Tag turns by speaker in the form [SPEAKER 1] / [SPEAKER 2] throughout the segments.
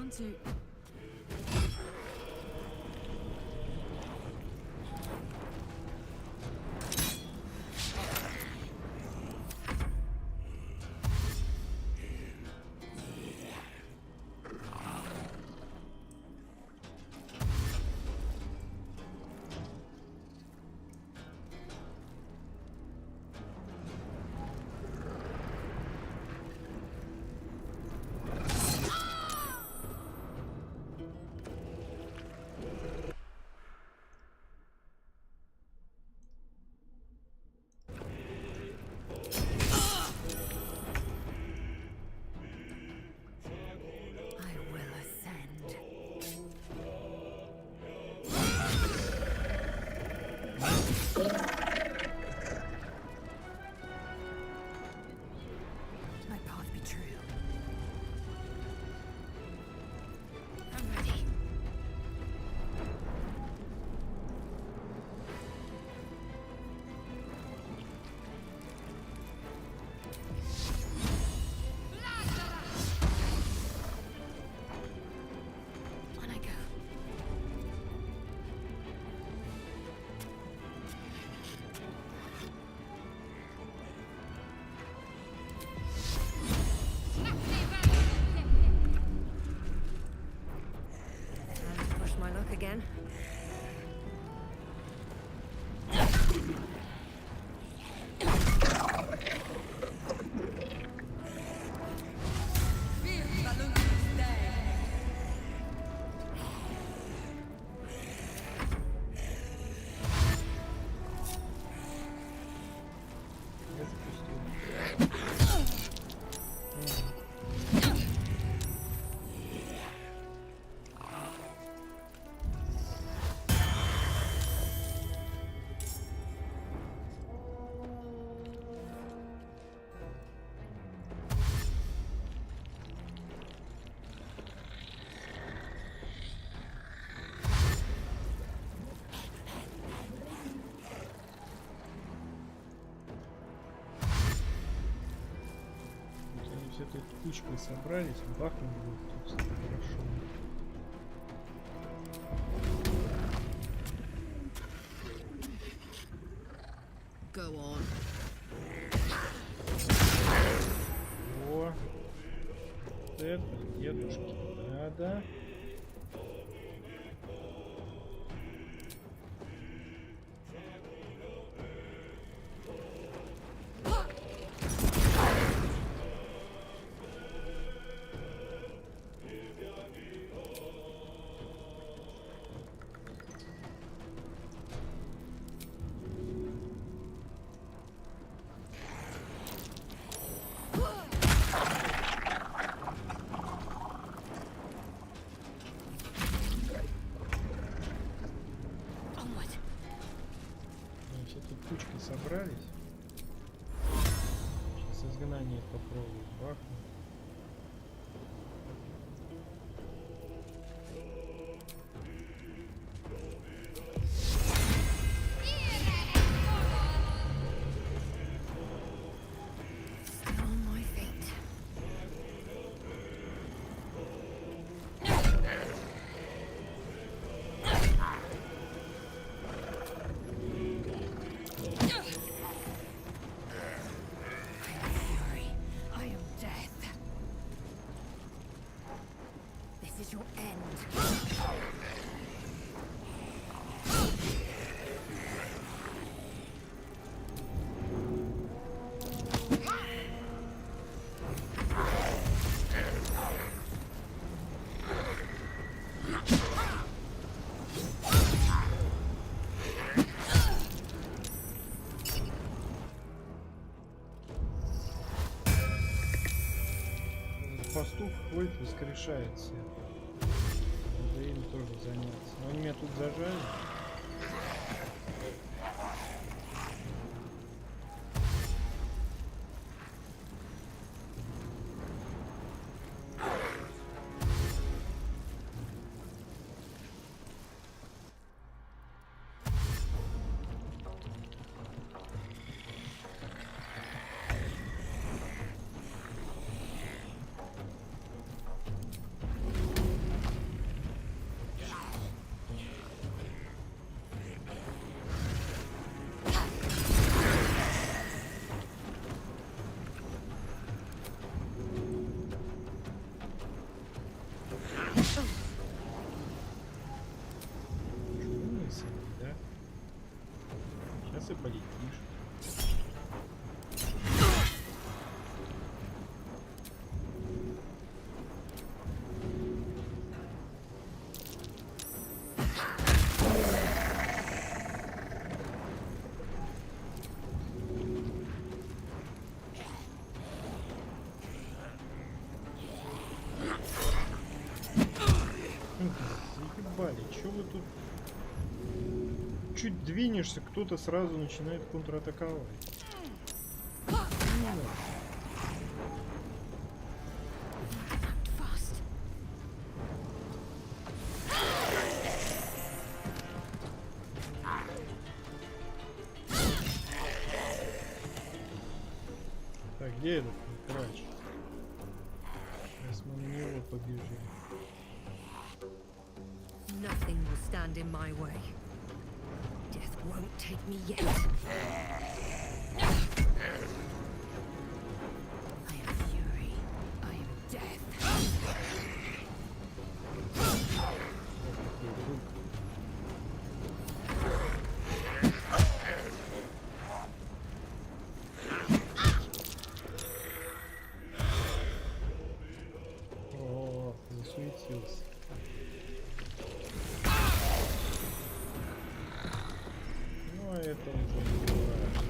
[SPEAKER 1] want to. Again.
[SPEAKER 2] Этой кучкой собрались, бахнуть будет тут хорошо.
[SPEAKER 1] Go on.
[SPEAKER 2] О, вот это дедушки надо. Кучкой собрались. Сейчас изгнание попробую бахнуть. Пастух ходит, воскрешается. Надо им тоже заняться. Но они меня тут зажали. Заебали, чё вы тут? Чуть двинешься, кто-то сразу начинает контратаковать. Так, где этот крач? Сейчас мы на него побежим.
[SPEAKER 1] Nothing will stand in my way. Death won't take me yet. I am fury. I am death.
[SPEAKER 2] О, засуетился. Ну, это уже не важно.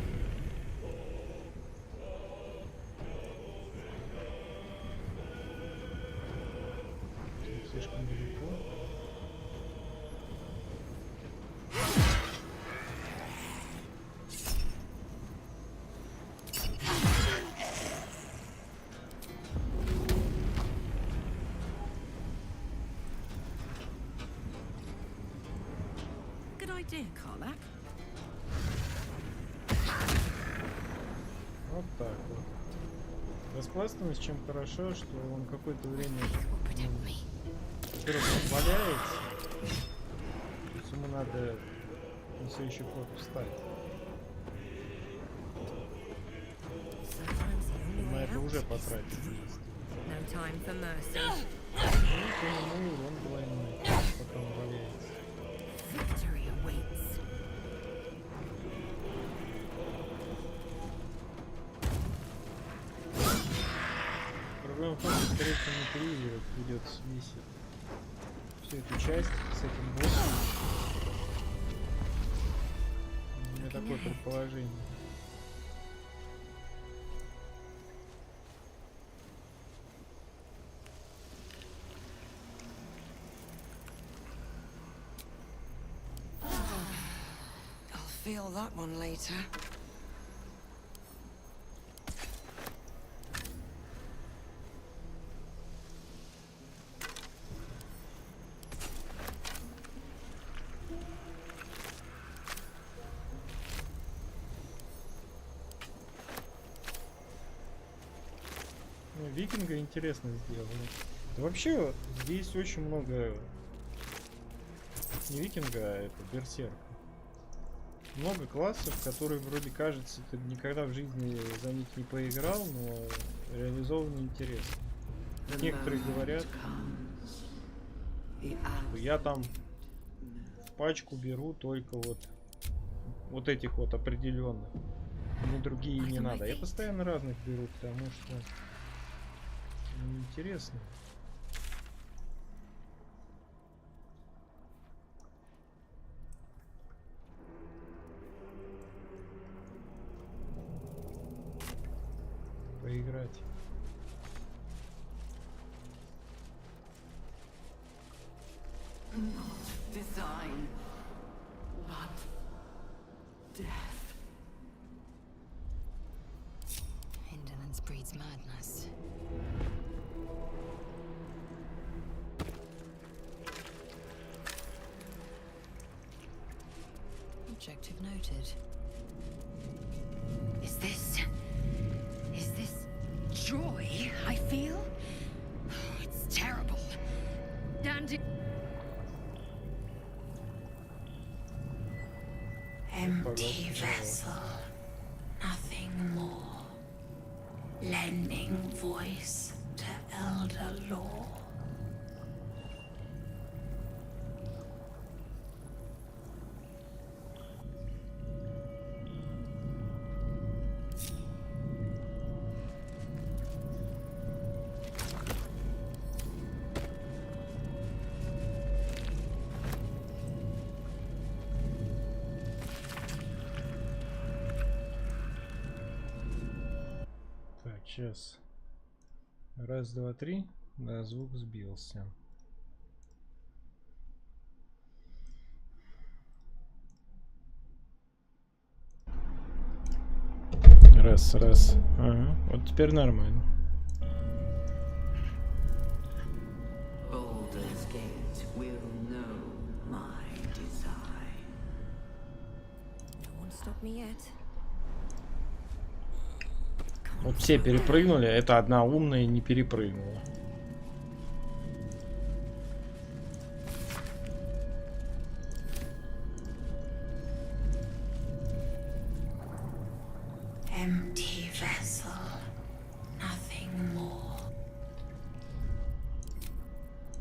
[SPEAKER 2] Слишком далеко.
[SPEAKER 1] Good idea, Carlac.
[SPEAKER 2] Вот так вот. Распластанность чем хорошо, что он какое-то время, во-первых, он валяется, то есть ему надо на следующий ход встать. На это уже потратили.
[SPEAKER 1] No time for mercy.
[SPEAKER 2] Ну, по нему урон двойной, пока он валяется.
[SPEAKER 1] Victory awaits.
[SPEAKER 2] Проблема в том, что, скорее всего, на периоде придется весь всю эту часть с этим боссом. У меня такое предположение.
[SPEAKER 1] I'll feel that one later.
[SPEAKER 2] Ну, викинга интересно сделано. Да вообще, здесь очень много... Не викинга, а это берсерка. Много классов, которые вроде кажется, ты никогда в жизни за них не поиграл, но реализованы интересно. Некоторые говорят, что я там в пачку беру только вот этих вот определенных. Мне другие не надо. Я постоянно разных беру, потому что интересно. Поиграть.
[SPEAKER 1] Not design, but death. Indolence breeds madness. Objective noted. Is this joy I feel? Oh, it's terrible. And empty vessel, nothing more. Lending voice to elder law.
[SPEAKER 2] Сейчас. Раз, два, три. Да, звук сбился. Раз, раз. Ага, вот теперь нормально. Вот все перепрыгнули, а эта одна умная не перепрыгнула.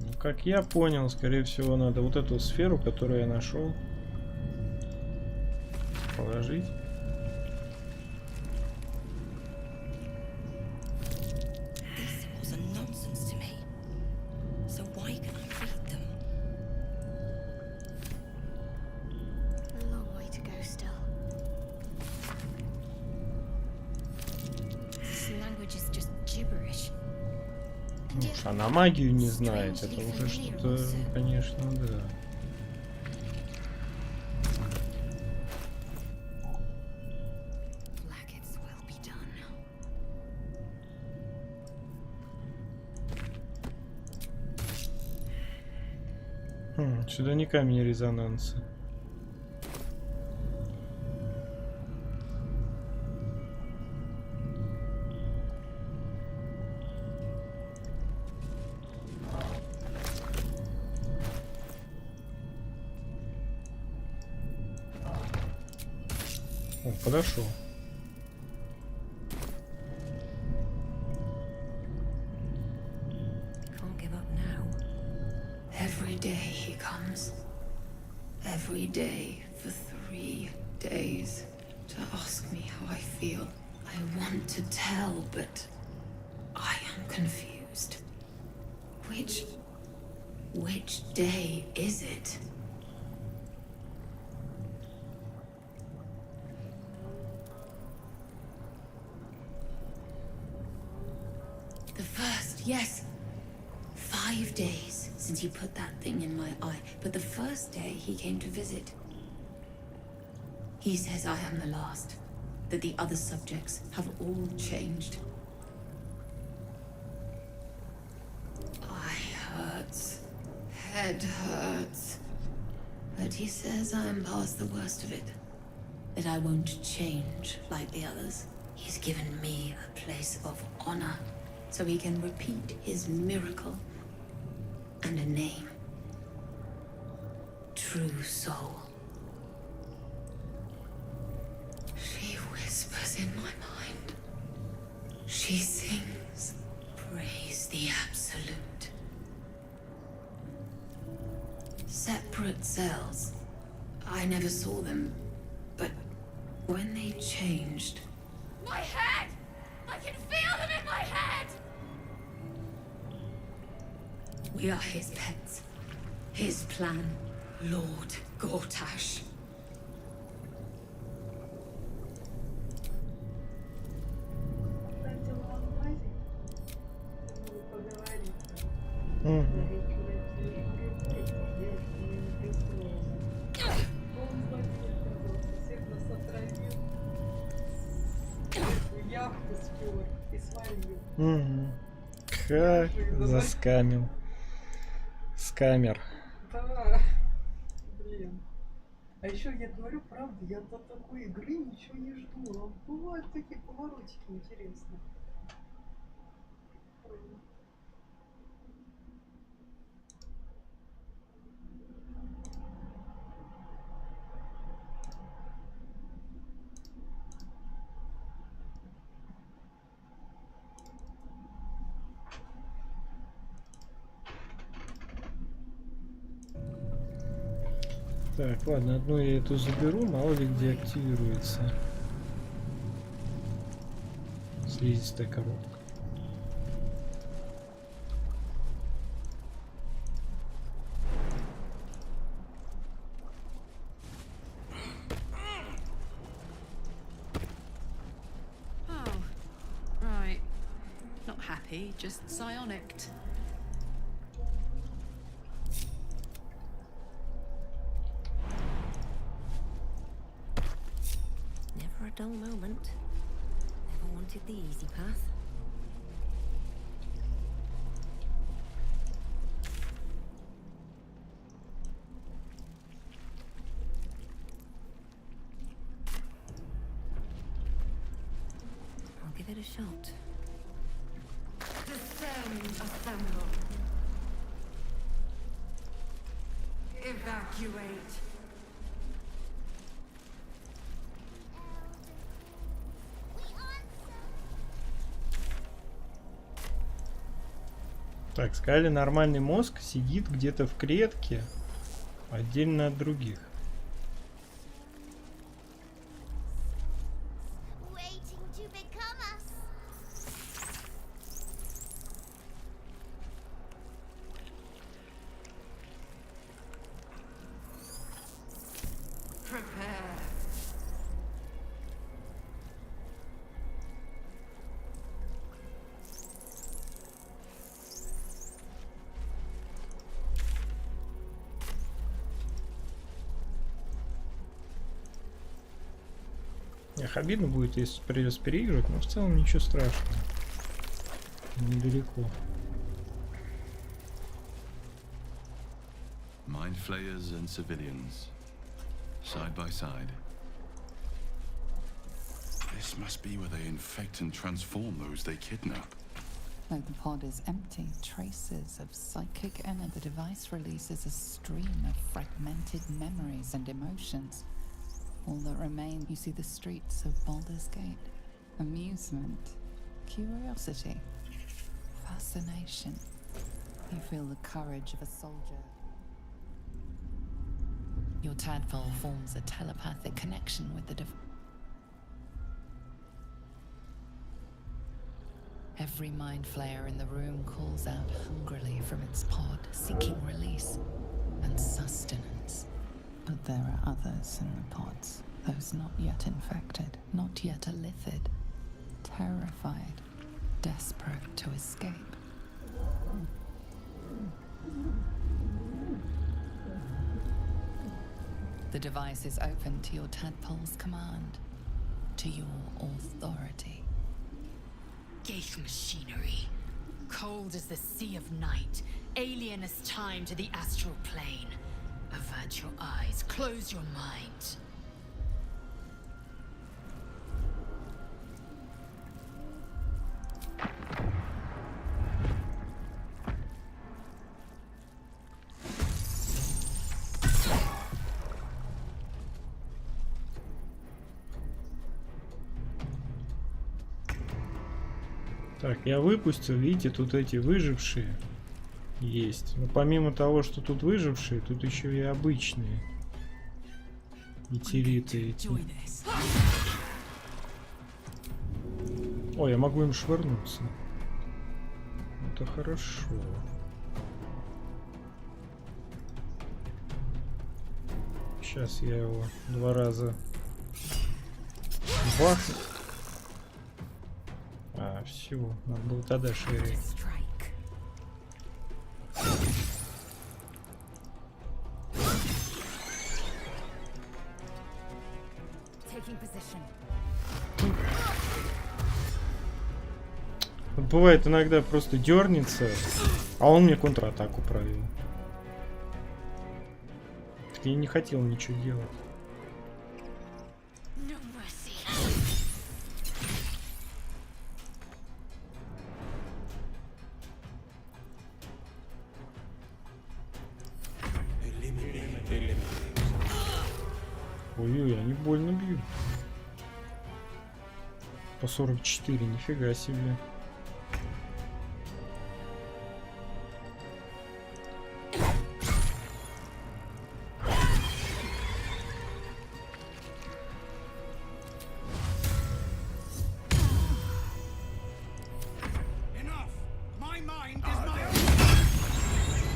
[SPEAKER 2] Ну, как я понял, скорее всего, надо вот эту сферу, которую я нашел, положить. Она магию не знает, это уже что-то, конечно, да. Сюда ни камень резонанса. О, подошел.
[SPEAKER 3] Every day for 3 days to ask me how I feel. I want to tell, but I am confused. Which day is it? The first, yes. 5 days since you put that thing in my eye, but the first day he came to visit. He says I am the last, that the other subjects have all changed. Eye hurts, head hurts, but he says I am past the worst of it, that I won't change like the others. He's given me a place of honor, so he can repeat his miracle. And a name. True Soul. She whispers in my mind. She sings. Praise the Absolute. Separate cells. I never saw them, but when they changed... My head! I can feel them in my head! We are his pets. His plan, Lord Gortash.
[SPEAKER 2] Как заскамил. Скамер.
[SPEAKER 4] Да. Блин. А еще я говорю, правда, я до такой игры ничего не жду. А бывают такие поворотики интересные.
[SPEAKER 2] Так, ладно, одну я эту заберу, мало ли где активируется. Слизистая коробка.
[SPEAKER 5] He just psionicked.
[SPEAKER 1] Never a dull moment. Never wanted the easy path. I'll give it a shot.
[SPEAKER 6] Descend, assemble. Evacuate.
[SPEAKER 2] Так, сказали, нормальный мозг сидит где-то в клетке, отдельно от других.
[SPEAKER 6] Prepare.
[SPEAKER 2] Эх, обидно будет, если придется переигрывать, но в целом ничего страшного. Недалеко.
[SPEAKER 7] Mind flayers and civilians, side by side. This must be where they infect and transform those they kidnap.
[SPEAKER 8] Though the pod is empty, traces of psychic energy, the device releases a stream of fragmented memories and emotions. All that remain, you see the streets of Baldur's Gate. Amusement, curiosity, fascination. You feel the courage of a soldier. Your tadpole forms a telepathic connection with the Every mind flayer in the room calls out hungrily from its pod, seeking release and sustenance. But there are others in the pods, those not yet infected, not yet elithid, terrified, desperate to escape. The device is open to your tadpole's command, to your authority.
[SPEAKER 5] Gate machinery. Cold as the sea of night, alien as time to the astral plane. Avert your eyes, close your mind.
[SPEAKER 2] Так, я выпустил, видите, тут эти выжившие есть. Но помимо того, что тут выжившие, тут еще и обычные метеориты эти. Ой, я могу им швырнуться. Это хорошо. Сейчас я его 2 раза бахну. А, все, надо было тогда шире. Вот бывает иногда просто дернется, а он мне контратаку провел. Так я не хотел ничего делать. Ой-ой, они больно бьют. По 44, нифига себе.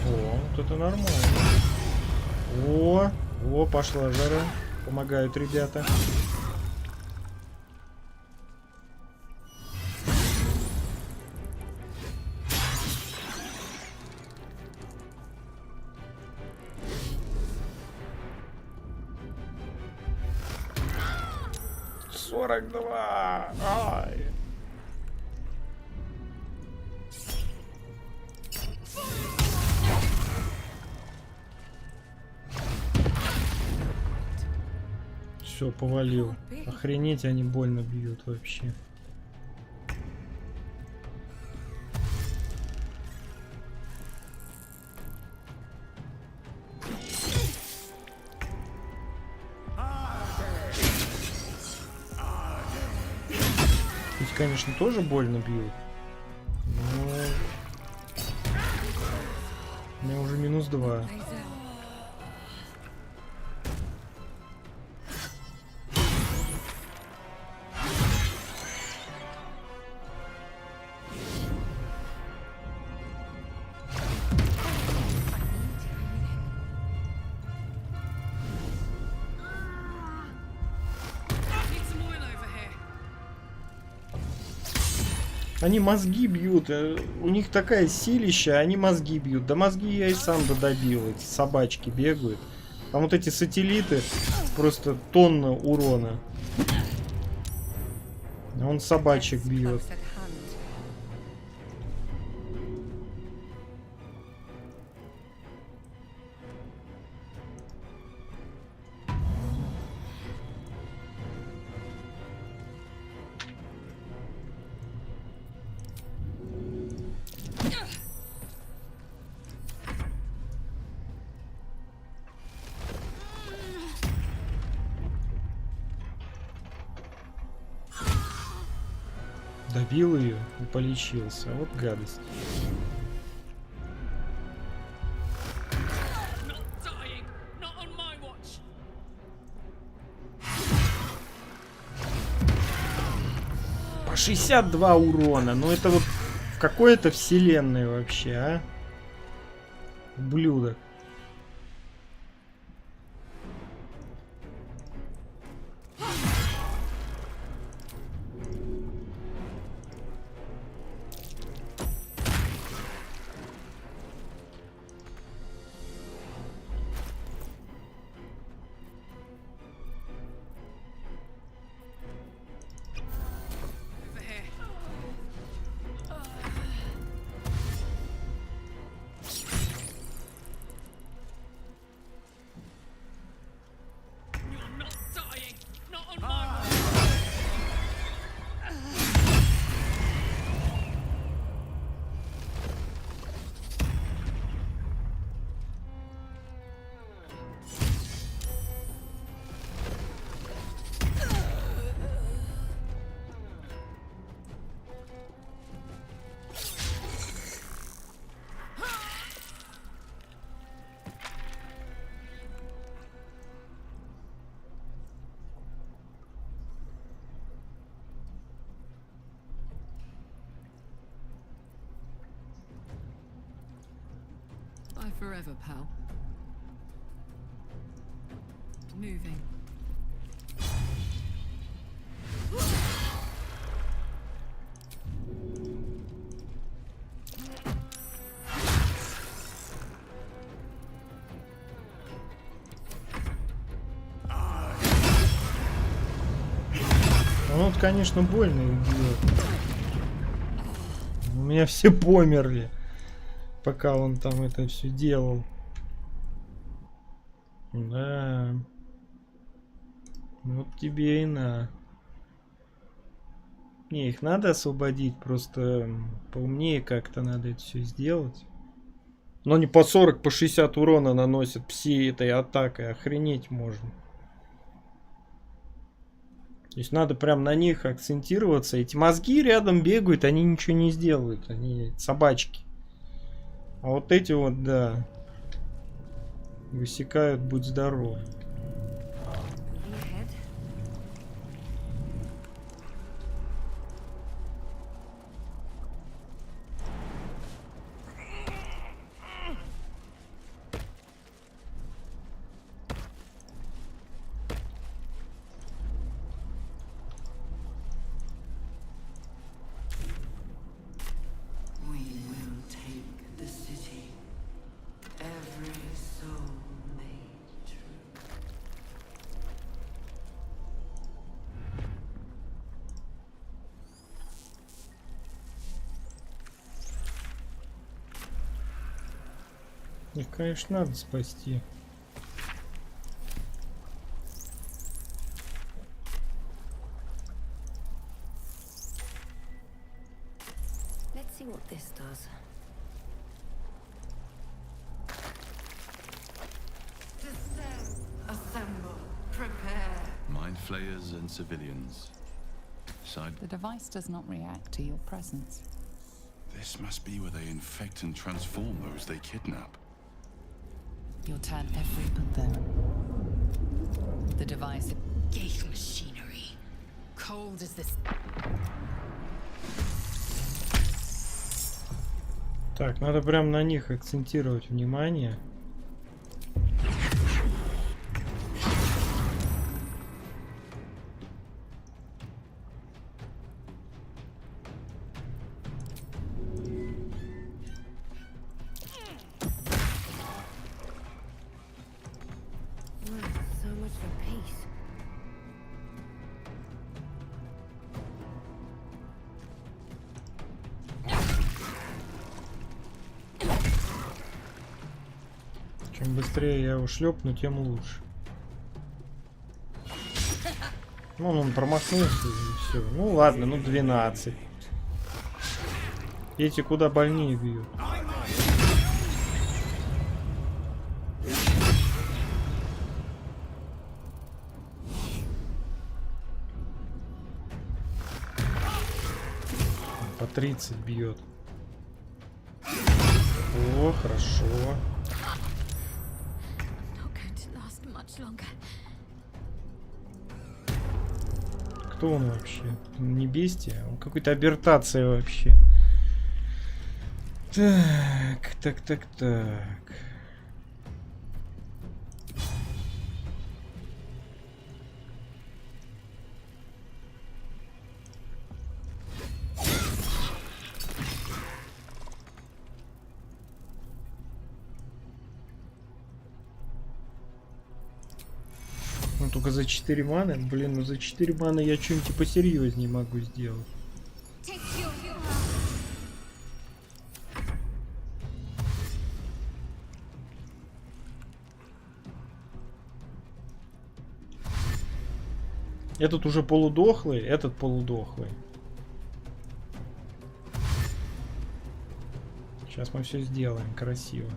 [SPEAKER 2] О, вот это нормально. О, пошла жара. Помогают ребята. 42. Ай. Все, повалил. Охренеть, они больно бьют вообще. Ведь, конечно, тоже больно бьют. Но... у меня уже -2. Они мозги бьют, у них такая силища, они мозги бьют. Да мозги я и сам добил, эти собачки бегают. Там вот эти сателлиты, просто тонна урона. Он собачек бьет. Добил ее и полечился. Вот гадость. По 62 урона. Ну это вот в какой-то вселенной вообще, а? Ублюдок.
[SPEAKER 1] Bye forever, pal. Moving.
[SPEAKER 2] Ну вот, конечно, больно их бьет. У меня все померли, пока он там это все делал. Да. Вот тебе и на. Не, их надо освободить, просто поумнее как-то надо это все сделать. Но не по 40, по 60 урона наносят всей этой атакой. Охренеть можно. То есть надо прям на них акцентироваться. Эти мозги рядом бегают, они ничего не сделают. Они собачки. А вот эти вот, да, высекают, будь здоров. Их, конечно, надо спасти.
[SPEAKER 1] Let's see what this does.
[SPEAKER 6] Descend, assemble, prepare.
[SPEAKER 7] Mind flayers and civilians. Side.
[SPEAKER 8] The device does not react to your presence.
[SPEAKER 7] This must be where they infect and transform those they kidnap.
[SPEAKER 8] You'll turn every but them. The device.
[SPEAKER 5] Gate machinery. Cold as this.
[SPEAKER 2] Так, надо прям на них акцентировать внимание.
[SPEAKER 1] So much for peace.
[SPEAKER 2] Чем быстрее я его шлепну, тем лучше. Ну, он промахнулся и все. Ну ладно, ну 12. Эти куда больнее бьют. По 30 бьет. О, хорошо.
[SPEAKER 5] Not going to last much longer.
[SPEAKER 2] Кто он вообще? Не бестия? Он какой-то абертация вообще. Так. Ну только за 4 маны? Блин, ну за 4 маны я что-нибудь посерьезнее могу сделать. Этот уже полудохлый, этот полудохлый. Сейчас мы все сделаем красиво.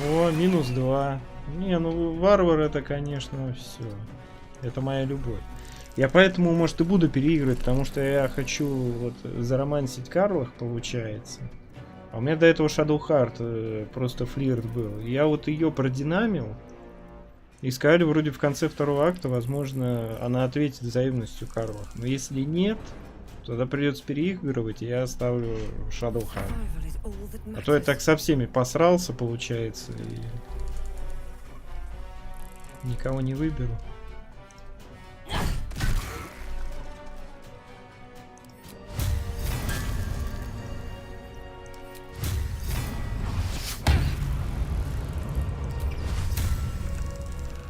[SPEAKER 2] О, -2. Не, ну варвар это, конечно, все. Это моя любовь. Я поэтому, может, и буду переигрывать, потому что я хочу вот заромансить Карлах, получается. А у меня до этого Shadow Heart просто флирт был. Я вот ее продинамил. И сказали, вроде в конце второго акта, возможно, она ответит взаимностью Карлах. Но если нет, тогда придется переигрывать, и я оставлю Shadow Heart. А то я так со всеми посрался, получается, и никого не выберу.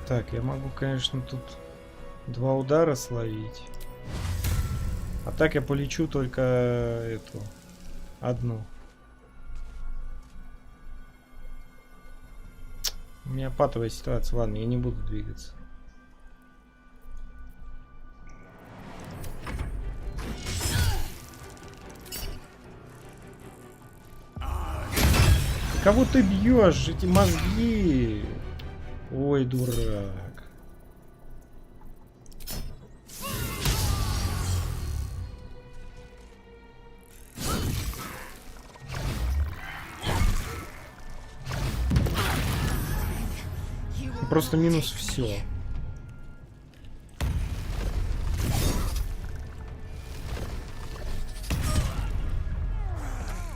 [SPEAKER 2] Так, я могу, конечно, тут 2 удара словить. А так я полечу только эту одну. У меня патовая ситуация. Ладно, я не буду двигаться. Кого ты бьешь? Эти мозги. Ой, дурак. Просто минус все.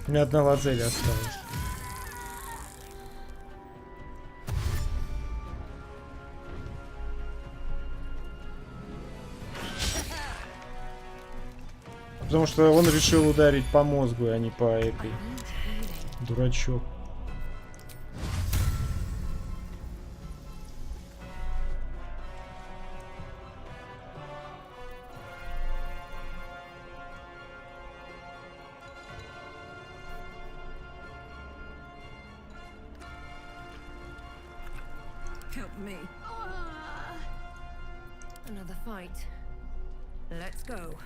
[SPEAKER 2] У меня одна лазель осталась. Потому что он решил ударить по мозгу, а не по этой. Дурачок.
[SPEAKER 1] Help me. Another fight. Let's go.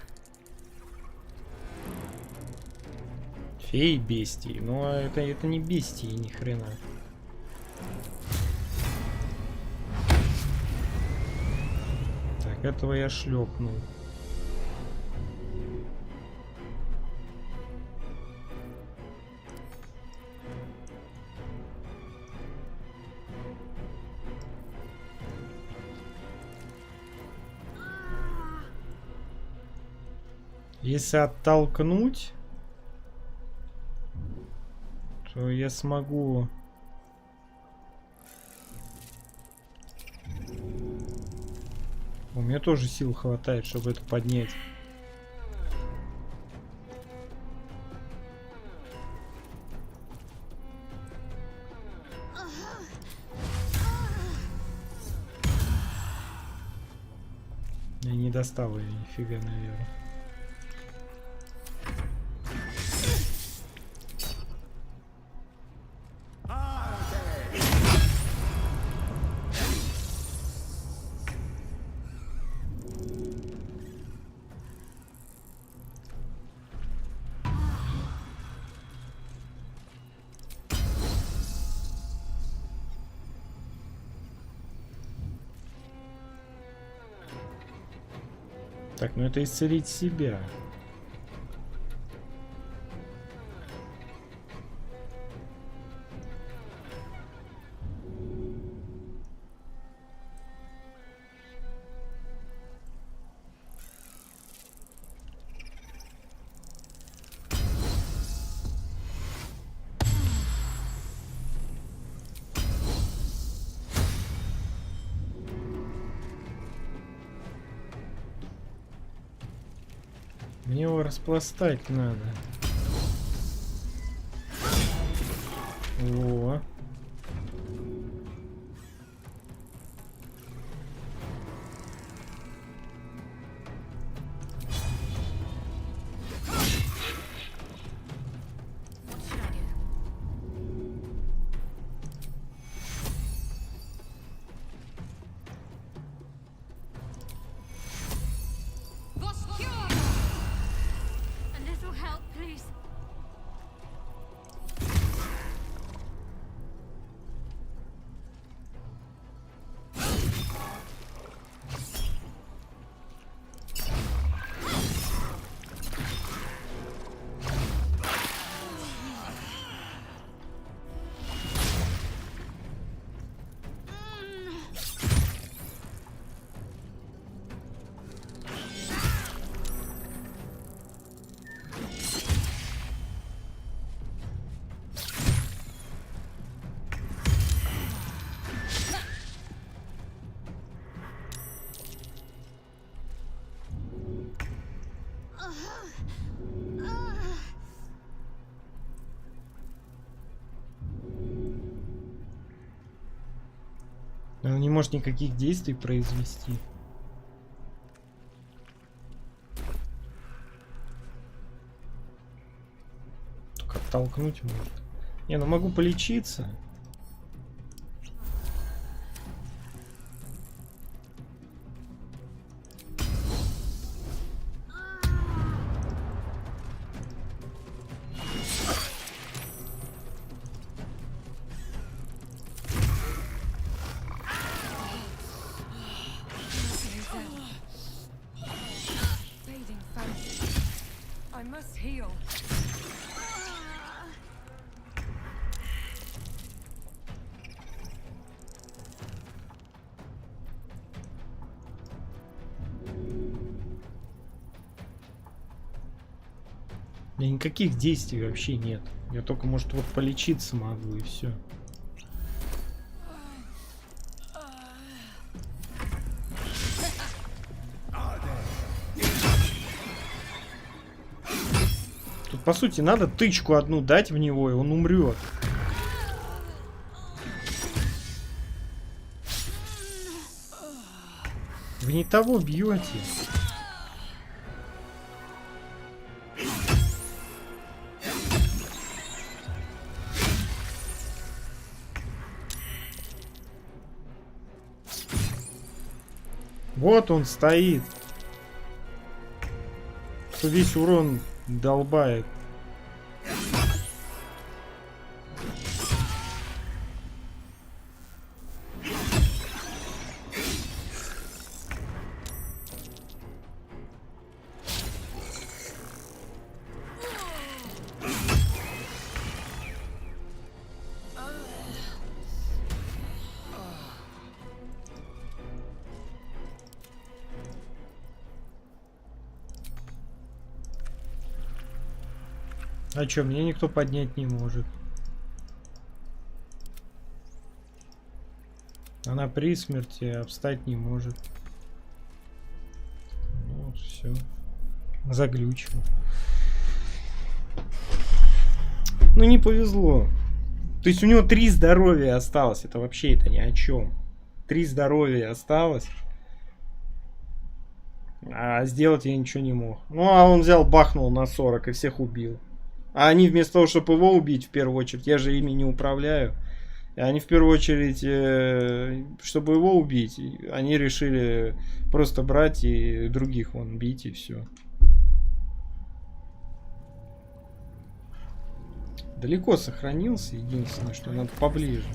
[SPEAKER 2] Феи бестии. Ну, а это не бестии, ни хрена. Так, этого я шлепнул. Если оттолкнуть, то я смогу... У меня тоже сил хватает, чтобы это поднять. Я не достал ее нифига, наверное. Так, ну это исцелить себя. Мне его распластать надо. О. Он не может никаких действий произвести. Только оттолкнуть может. Не, ну могу полечиться. У меня никаких действий вообще нет. Я только, может, вот полечиться могу и все. Тут По сути, надо тычку одну дать в него, и он умрет. Вы не того бьете. Вот он стоит. Что весь урон долбает. А чё, мне никто поднять не может. Она при смерти, а встать не может. Ну вот, все. Заглючил. Ну не повезло. То есть у него 3 здоровья осталось. Это вообще это ни о чем. 3 здоровья осталось. А сделать я ничего не мог. Ну а он взял, бахнул на 40 и всех убил. А они вместо того, чтобы его убить в первую очередь, я же ими не управляю. И они в первую очередь, чтобы его убить, они решили просто брать и других вон бить и все. Далеко сохранился, единственное, что надо поближе.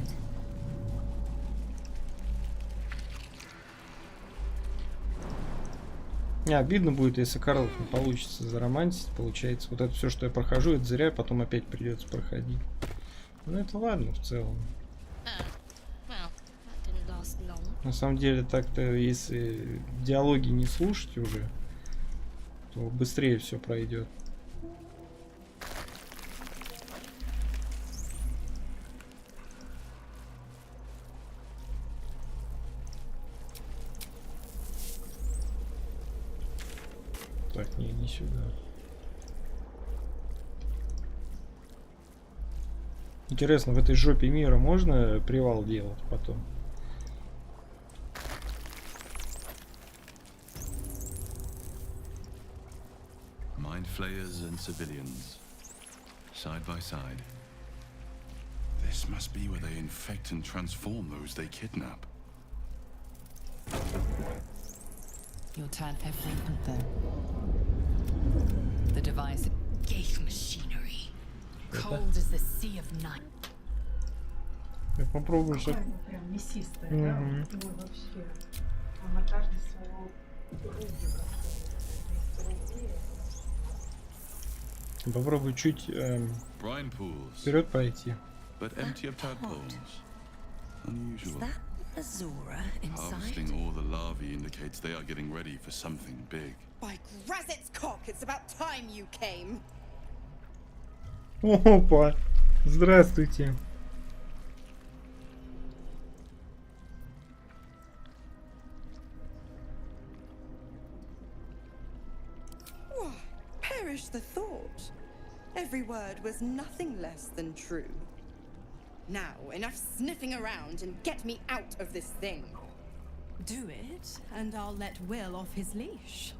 [SPEAKER 2] Не, обидно будет, если Карлов не получится заромантить, получается. Вот это все, что я прохожу, это зря, потом опять придется проходить. Ну это ладно в целом. На самом деле так-то, если диалоги не слушать уже, то быстрее все пройдет. Так, не сюда. Интересно, в этой жопе мира можно привал делать потом?
[SPEAKER 7] Mind flayers and civilians, side by side. This must be where they infect and transform those they kidnap.
[SPEAKER 8] Your tad have frequent then. The device.
[SPEAKER 5] Gate machinery. Cold as the sea of night.
[SPEAKER 2] Я попробую сейчас.
[SPEAKER 4] Какая она прям мясистая, да? Ну вообще. Она каждый своего рубика.
[SPEAKER 2] Попробую чуть вперед пройти.
[SPEAKER 7] But empty of tadpoles. Unusual.
[SPEAKER 1] Azura
[SPEAKER 7] Harvesting
[SPEAKER 1] inside.
[SPEAKER 7] all the larvae indicates they are getting ready for something big.
[SPEAKER 6] By Grazit's cock, it's about time you came.
[SPEAKER 2] Опа! Здравствуйте.
[SPEAKER 6] Why, perish the thought. Every word was nothing less than true. Now, enough sniffing around and get me out of this thing.
[SPEAKER 9] Do it, and I'll let Will off his leash.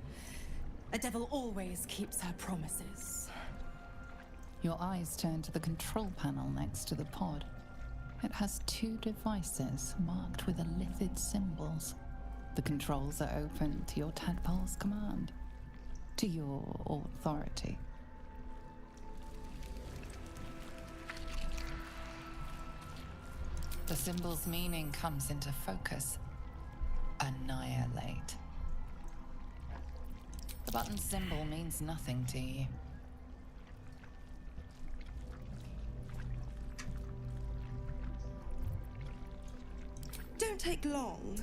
[SPEAKER 9] A devil always keeps her promises.
[SPEAKER 8] Your eyes turn to the control panel next to the pod. It has 2 devices marked with elithid symbols. The controls are open to your tadpole's command, to your authority. The symbol's meaning comes into focus. Annihilate. The button symbol means nothing to you.
[SPEAKER 6] Don't take long.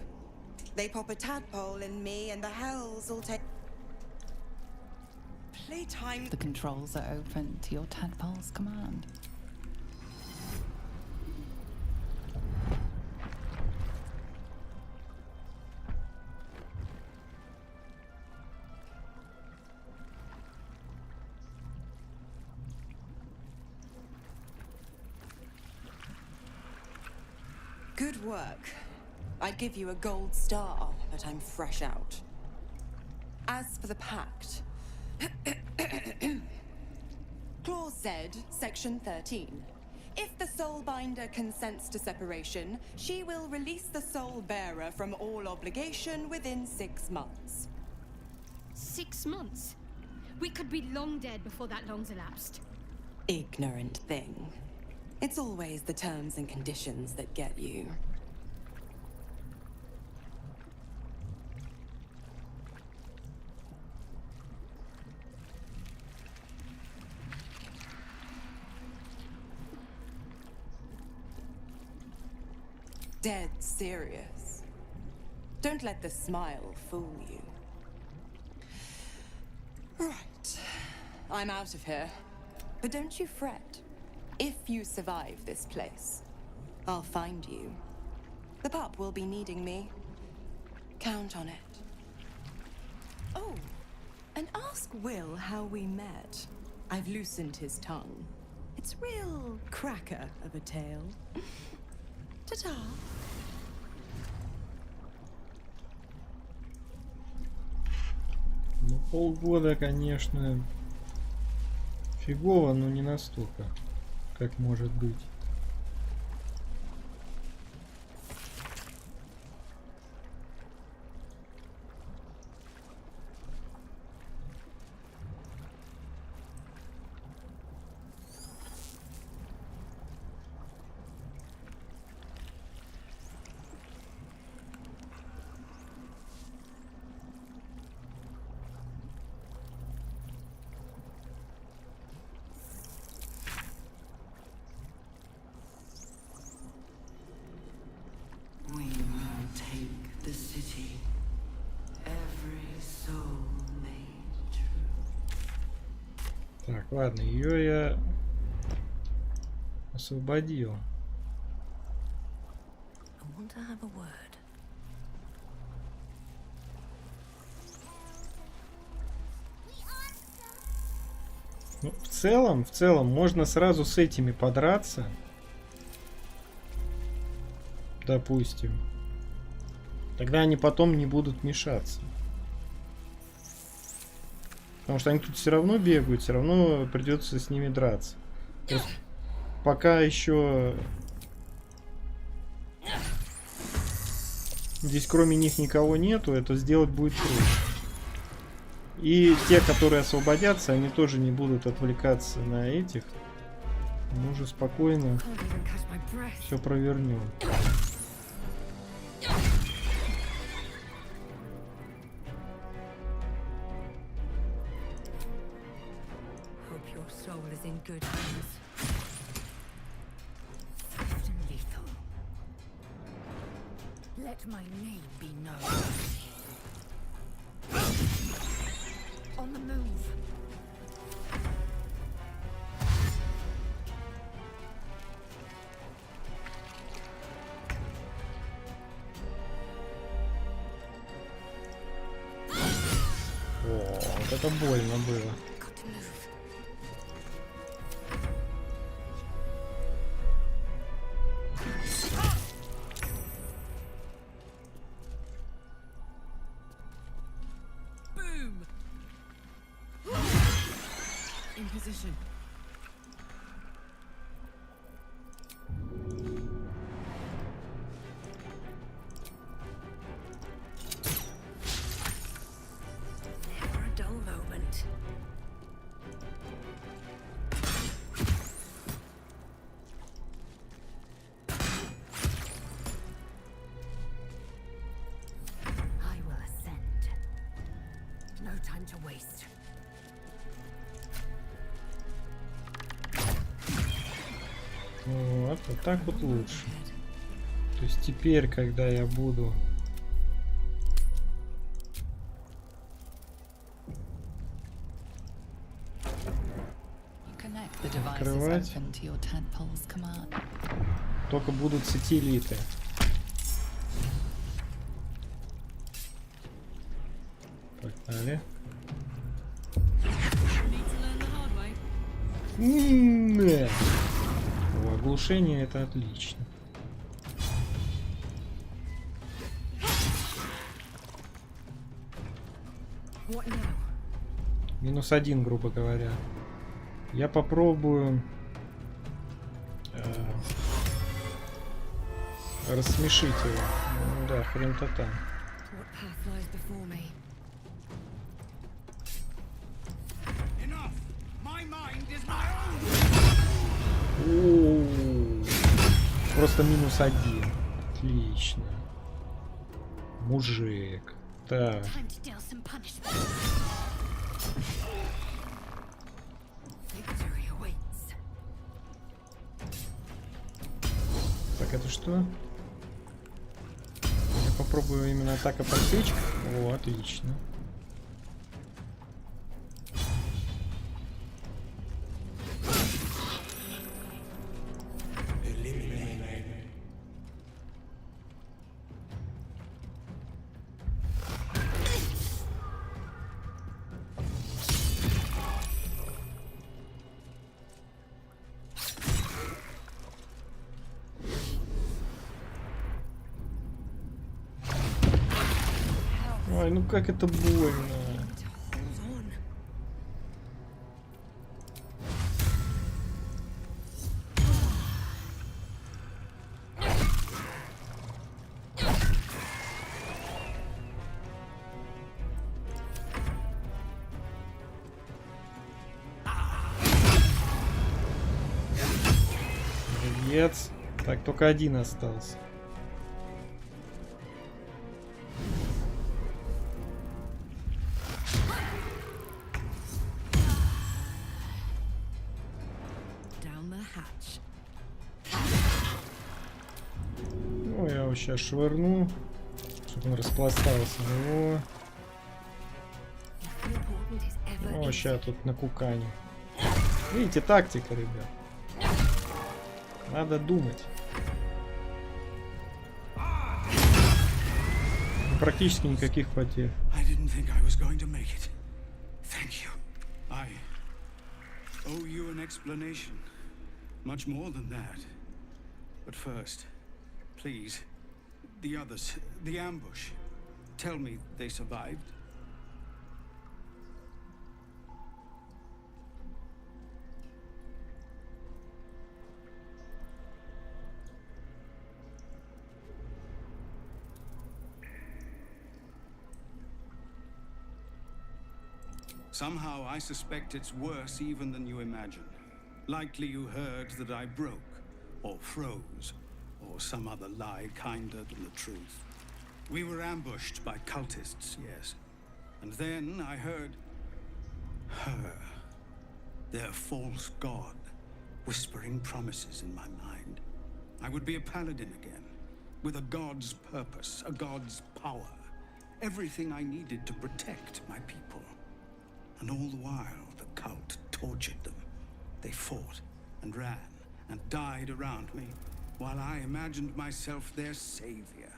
[SPEAKER 6] They pop a tadpole in me and the hells will take... Playtime...
[SPEAKER 8] The controls are open to your tadpole's command.
[SPEAKER 6] Good work. I'd give you a gold star, but I'm fresh out. As for the pact, Clause Z, Section 13. If the Soulbinder consents to separation, she will release the Soul Bearer from all obligation within 6 months.
[SPEAKER 10] 6 months? We could be long dead before that long's elapsed.
[SPEAKER 6] Ignorant thing. It's always the terms and conditions that get you. Dead serious. Don't let the smile fool you. Right. I'm out of here. But don't you fret. If you survive this place, I'll find you. The pup will be needing me. Count on it. Oh, and ask Will how we met. I've loosened his tongue. It's real cracker of a tale. Ta-ta.
[SPEAKER 2] Ну, полгода, конечно, фигово, но не настолько, как может быть. Так, ладно, ее я освободил. Ну, в целом можно сразу с этими подраться. Допустим. Тогда они потом не будут мешаться. Потому что они тут все равно бегают, все равно придется с ними драться. То есть, пока еще здесь кроме них никого нету, это сделать будет трудно. И те, которые освободятся, они тоже не будут отвлекаться на этих. Мы уже спокойно все провернем.
[SPEAKER 1] In good hands. Soft and lethal. Let my name be known. On the move.
[SPEAKER 2] О, вот это больно было. Вот, вот так вот лучше. То есть теперь, когда я буду открывать, только будут сателлиты. Погнали. О, оглушение — это отлично.
[SPEAKER 1] What now?
[SPEAKER 2] -1, грубо говоря. Я попробую рассмешить его. Ну да, хрен-то там.
[SPEAKER 1] What path lies before me?
[SPEAKER 2] Просто -1. Отлично. Мужик. Так.
[SPEAKER 5] Time to deal some punishment. Victory awaits.
[SPEAKER 2] Так, это что? Я попробую именно атака подсечка. О, отлично. Ой, ну как это больно. Молодец. Так, только один остался.
[SPEAKER 1] Down the hatch.
[SPEAKER 2] Ну, я его сейчас швырну, чтобы он распластался. О,
[SPEAKER 1] Important is ever
[SPEAKER 2] о, сейчас тут на кукане. Видите, тактика, ребят. Надо думать. Практически никаких потерь.
[SPEAKER 7] I didn't think I was going to make it. Thank you. I owe you an explanation. Much more than that. But first, please, the others, the ambush. Tell me they survived. Somehow I suspect it's worse even than you imagine. Likely you heard that I broke, or froze, or some other lie kinder than the truth. We were ambushed by cultists, yes. And then I heard her, their false god, whispering promises in my mind. I would be a paladin again, with a god's purpose, a god's power. Everything I needed to protect my people. And all the while, the cult tortured them. They fought and ran and died around me, while I imagined myself their savior.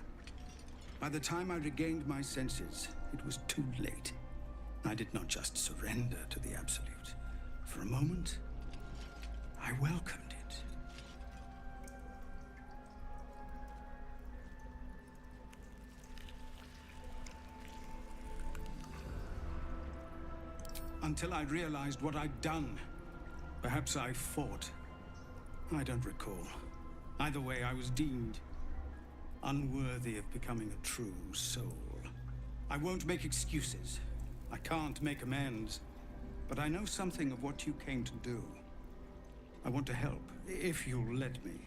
[SPEAKER 7] By the time I regained my senses, it was too late. I did not just surrender to the absolute. For a moment, I welcomed it. Until I realized what I'd done. Perhaps I fought. I don't recall. Either way, I was deemed unworthy of becoming a true soul. I won't make excuses. I can't make amends. But I know something of what you came to do. I want to help, if you'll let me.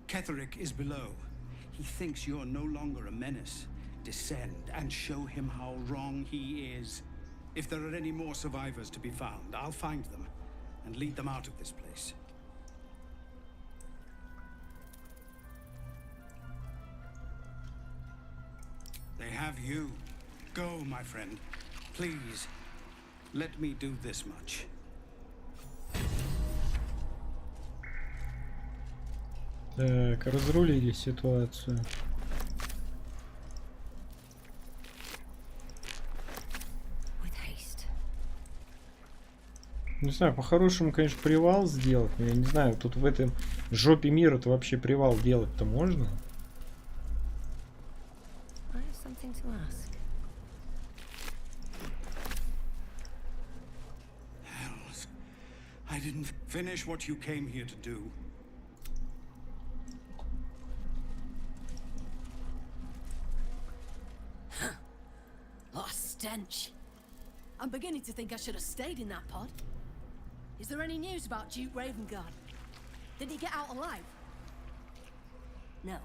[SPEAKER 7] Ketherick is below. He thinks you're no longer a menace. Descend and show him how wrong he is. If there are any more survivors to be found, I'll find them and lead them out of this place. They have you. Go, my friend. Please, let me do this much.
[SPEAKER 2] Так, разрулили ситуацию. Не знаю, по-хорошему, конечно, привал сделать, но я не знаю, тут в этом жопе мира-то вообще привал делать-то можно?
[SPEAKER 7] I didn't finish what you came here to do.
[SPEAKER 11] What a stench. I'm beginning to think I should have stayed in that pod. Is there any news about Duke Ravengard? Did he get out alive? No.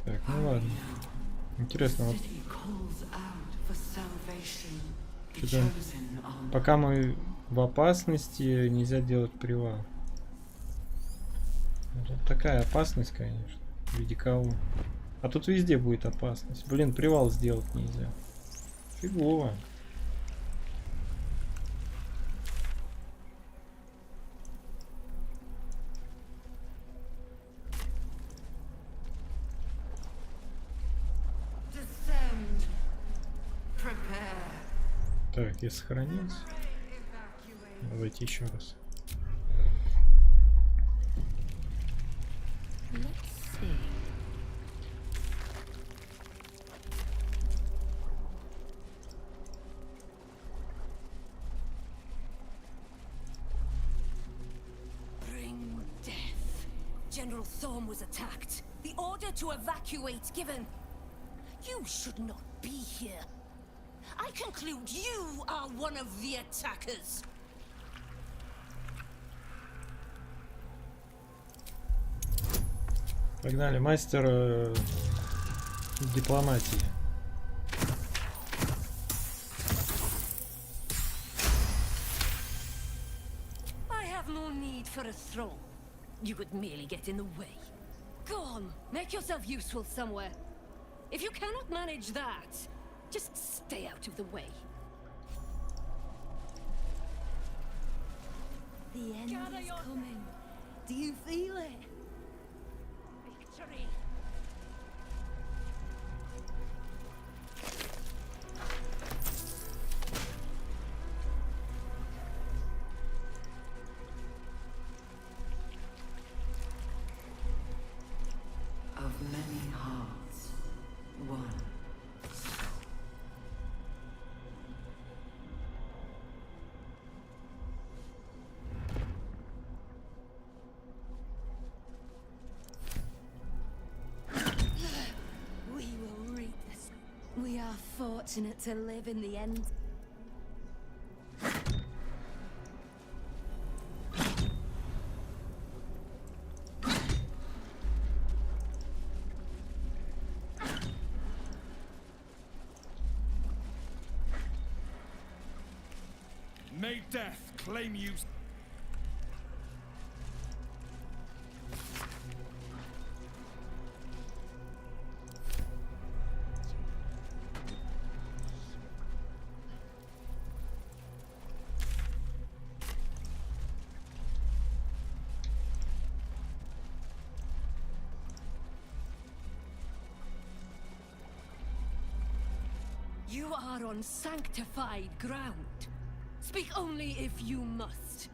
[SPEAKER 2] Так, ну ладно. Интересно, вот что-то пока мы в опасности, нельзя делать привал. Тут такая опасность, конечно, в виде кого. А тут везде будет опасность. Блин, привал сделать нельзя. Фигово. Так, я сохранился. Давайте еще раз.
[SPEAKER 11] Bring death. General Thorm was attacked. The order to evacuate given. You should not be here. I conclude you are one of the attackers.
[SPEAKER 2] Погнали, мастер дипломатии.
[SPEAKER 11] I have no need for a throne. You would merely get in the way. Go on, make yourself useful somewhere. If you cannot manage that, just stay out of the way. The end is coming. Do you feel it? Victory.
[SPEAKER 12] Of many hearts, one.
[SPEAKER 11] We will reap this. We are fortunate to live in the end.
[SPEAKER 13] May death claim you.
[SPEAKER 11] You are on sanctified ground. Speak only if you must.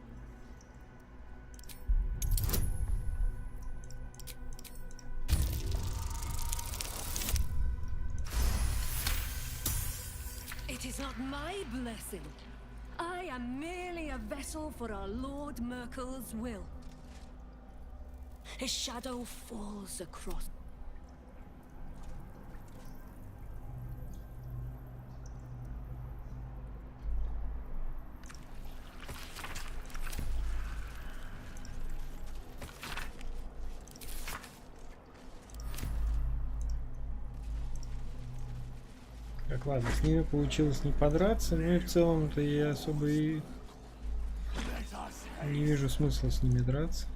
[SPEAKER 11] It is not my blessing. I am merely a vessel for our Lord Merkel's will. His shadow falls across.
[SPEAKER 2] Так, ладно, с ними получилось не подраться, но и в целом-то я особо и не вижу смысла с ними драться.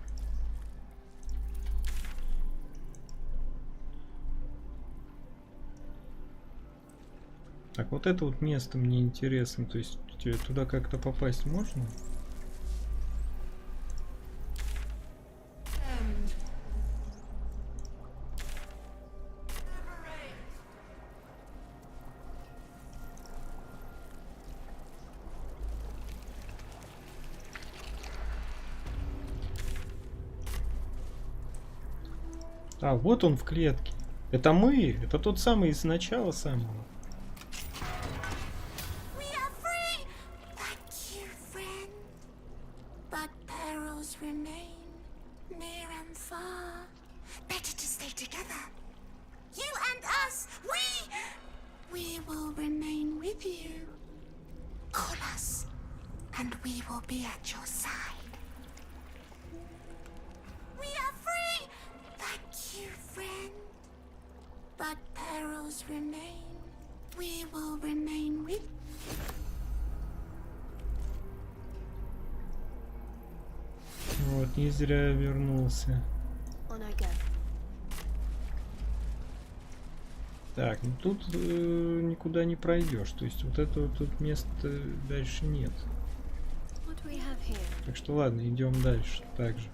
[SPEAKER 2] Так, вот это вот место мне интересно, то есть туда как-то попасть можно? А, вот он в клетке. Это мы. Это тот самый из начала самого.
[SPEAKER 3] We are free! Thank you, friend. But perils remain, near and far. Better to stay together. You and us, we will remain with you. Call us, and we will be at your side. We are free! Thank you, friend. But perils remain. We will remain with.
[SPEAKER 2] Вот, не зря вернулся.
[SPEAKER 11] On I go.
[SPEAKER 2] Так, ну тут никуда не пройдешь. То есть вот этого тут места дальше нет.
[SPEAKER 11] What do we have here?
[SPEAKER 2] Так что ладно, идем дальше. Также.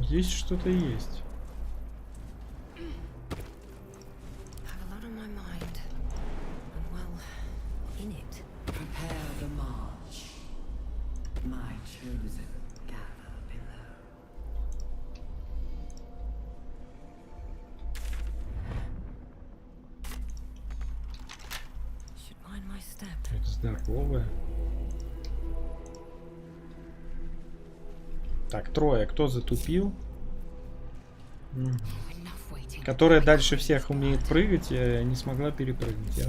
[SPEAKER 2] Здесь что-то есть.
[SPEAKER 1] Have a lot on my mind. And well, in it.
[SPEAKER 12] Prepare the march. My chosen gather below.
[SPEAKER 1] Should mind my step.
[SPEAKER 2] Это здоровое. Так, трое. Кто затупил? Которая дальше всех умеет прыгать, я не смогла перепрыгнуть. Я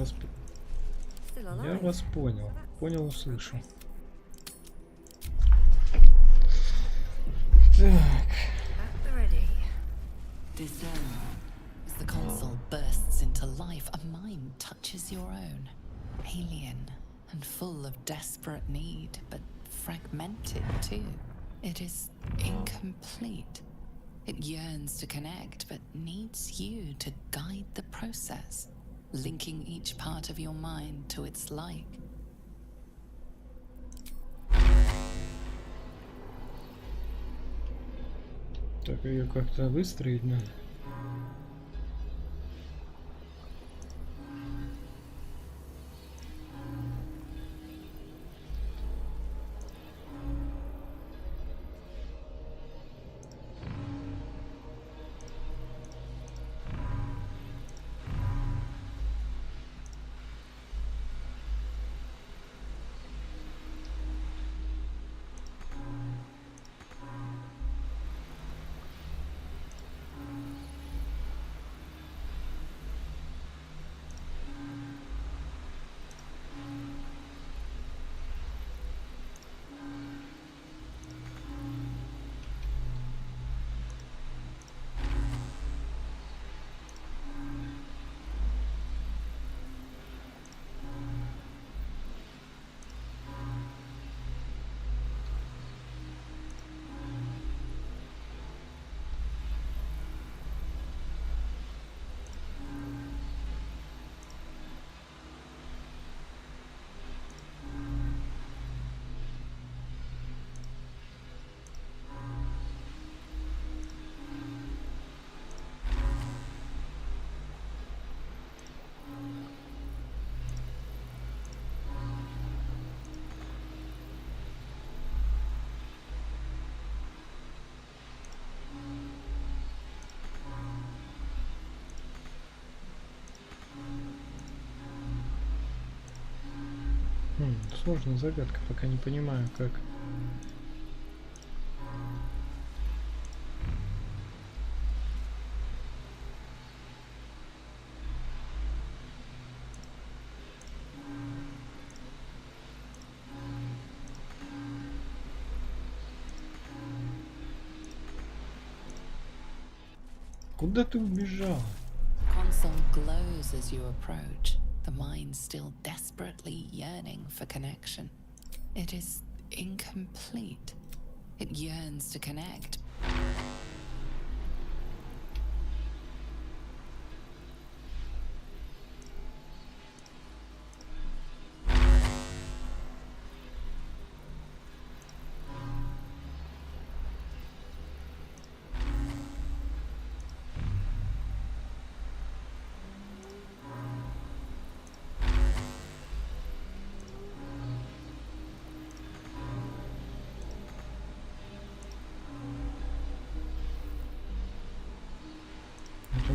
[SPEAKER 2] вас понял. Понял, услышал. Так.
[SPEAKER 8] As the console bursts into life, a mind touches your own. Alien and full of desperate need, but fragmented too. It is incomplete. It yearns to connect, but needs you to guide the process, linking each part of your mind to its like.
[SPEAKER 2] Так, ее как-то выстроить надо. Сложная загадка, пока не понимаю, как. Куда ты убежала?
[SPEAKER 8] Console glows as you approach, the mind still desperately yearning for connection. It is incomplete. It yearns to connect.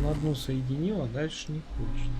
[SPEAKER 2] Он одну соединил, а дальше не хочет.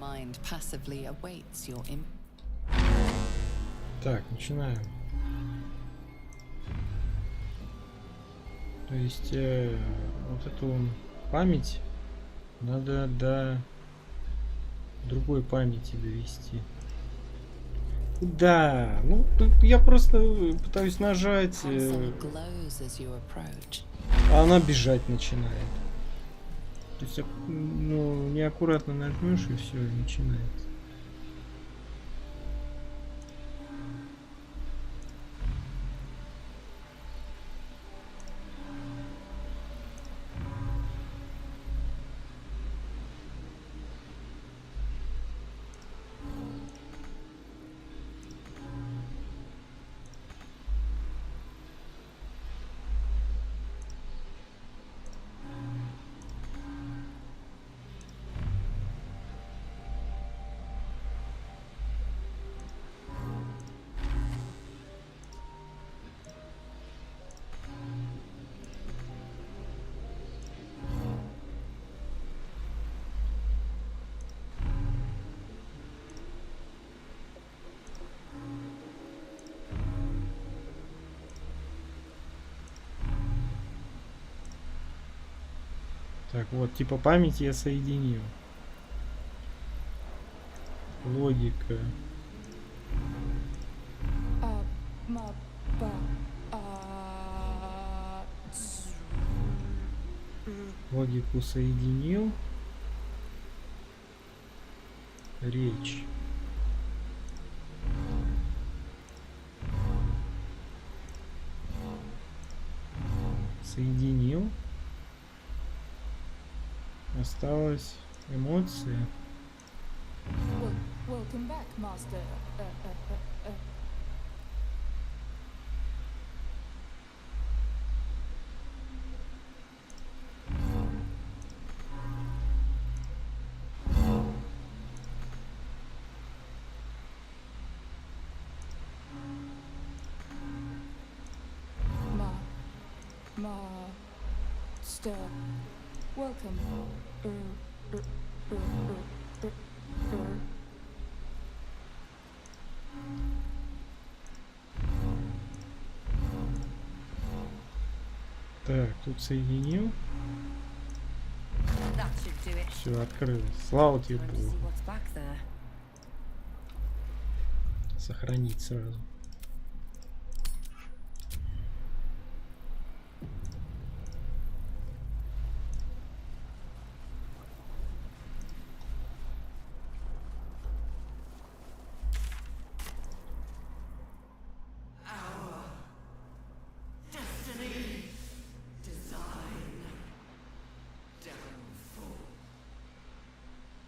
[SPEAKER 8] Mind passively awaits your
[SPEAKER 2] Так, начинаем. То есть вот эту память надо до другой памяти довести. Да, ну я просто пытаюсь нажать, а она бежать начинает. То есть, ну, неаккуратно нажмешь и все, начинается. Так, вот, типа память я соединил. Логика. Логику соединил. Речь. Соединил. Осталось эмоции.
[SPEAKER 8] Welcome back, master. Master. Welcome.
[SPEAKER 2] Так, тут соединил. Все, открылось. Слава тебе, Богу. Сохранить сразу.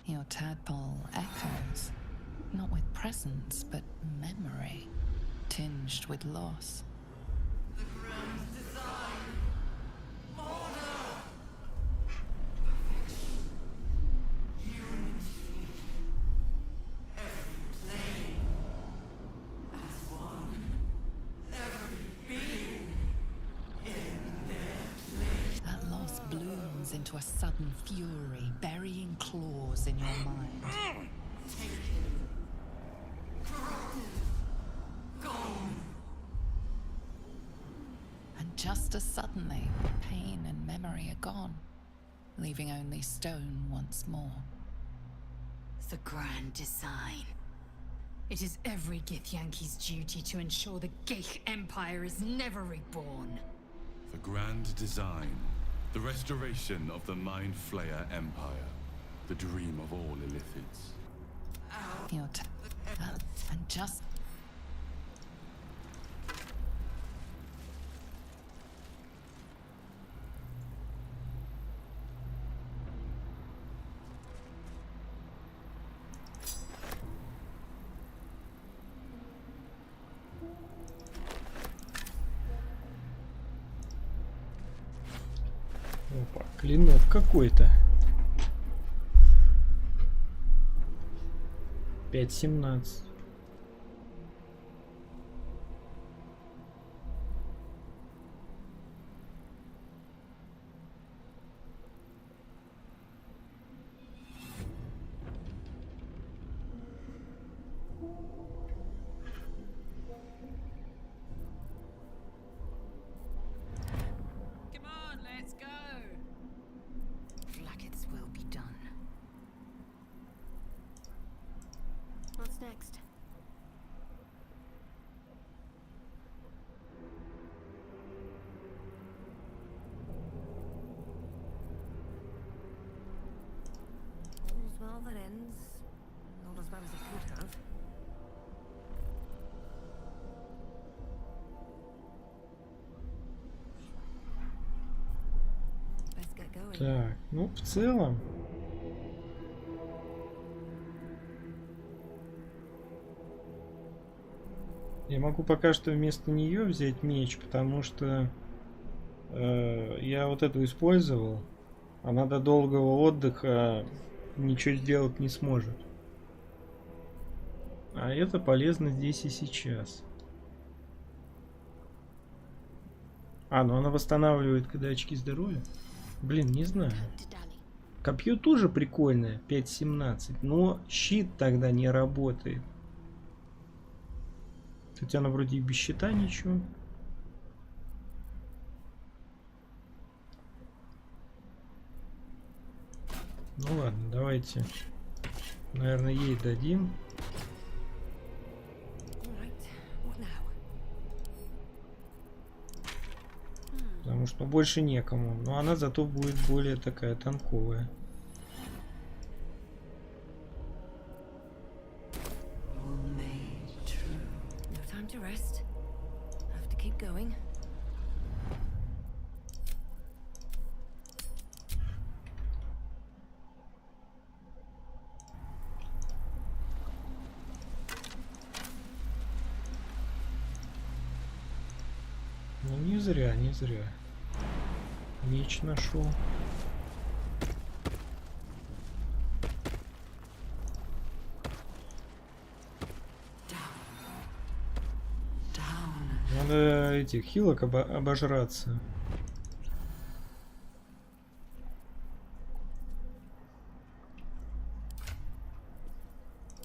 [SPEAKER 8] Your tadpole echoes, not with presence, but memory, tinged with loss.
[SPEAKER 12] The grand design, order, perfection, unity, every plane as one, every being in their place.
[SPEAKER 8] That loss blooms into a sudden fury, burying claws in your mind.
[SPEAKER 12] Taken, corrupted, gone.
[SPEAKER 8] And just as suddenly, pain and memory are gone, leaving only stone once more.
[SPEAKER 5] The grand design. It is every Githyanki's duty to ensure the Geich Empire is never reborn.
[SPEAKER 13] The grand design. The restoration of the Mind Flayer Empire. The dream of all Illithids.
[SPEAKER 8] Your and just
[SPEAKER 2] Опа, клинок какой-то. 5:17.
[SPEAKER 5] Come on, let's go. Blackets will be done.
[SPEAKER 10] What's next?
[SPEAKER 1] All's well that ends. Not as well as it could have. Let's get going.
[SPEAKER 2] Так, ну в целом. Я могу пока что вместо нее взять меч, потому что я вот эту использовал. Она до долгого отдыха ничего сделать не сможет. А это полезно здесь и сейчас. А, ну она восстанавливает, когда очки здоровья. Блин, не знаю. Копье тоже прикольное, 5:17, но щит тогда не работает. Хотя она вроде и без щита ничего. Ну ладно, давайте, наверное, ей дадим. Потому что больше некому. Но она зато будет более такая танковая. Ну не зря, не зря. Меч нашел. Надо этих хилок обожраться.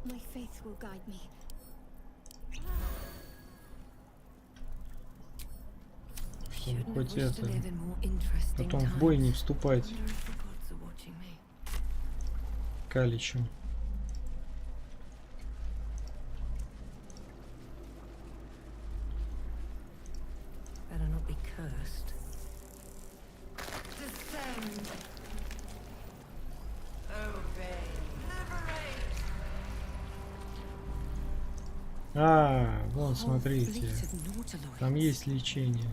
[SPEAKER 10] My faith will guide me.
[SPEAKER 2] Чтобы хоть это, потом в бой не вступать каличем. А, вон, смотрите, там есть лечение.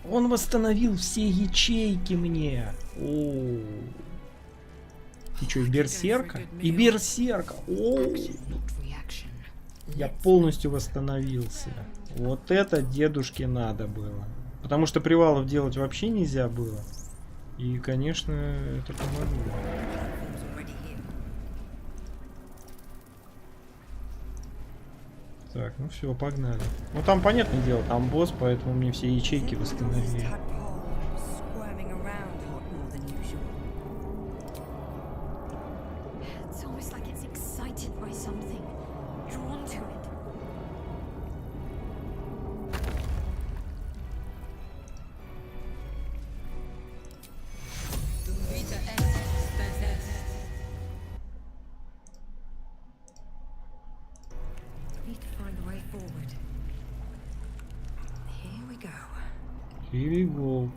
[SPEAKER 2] Он восстановил все ячейки мне. О, ты что, и берсерка? И берсерка. О, я полностью восстановился. Вот это дедушке надо было. Потому что привалов делать вообще нельзя было. И, конечно, это помогло. Так, ну все, погнали. Ну там, понятное дело, там босс, поэтому мне все ячейки восстановили. Перегол.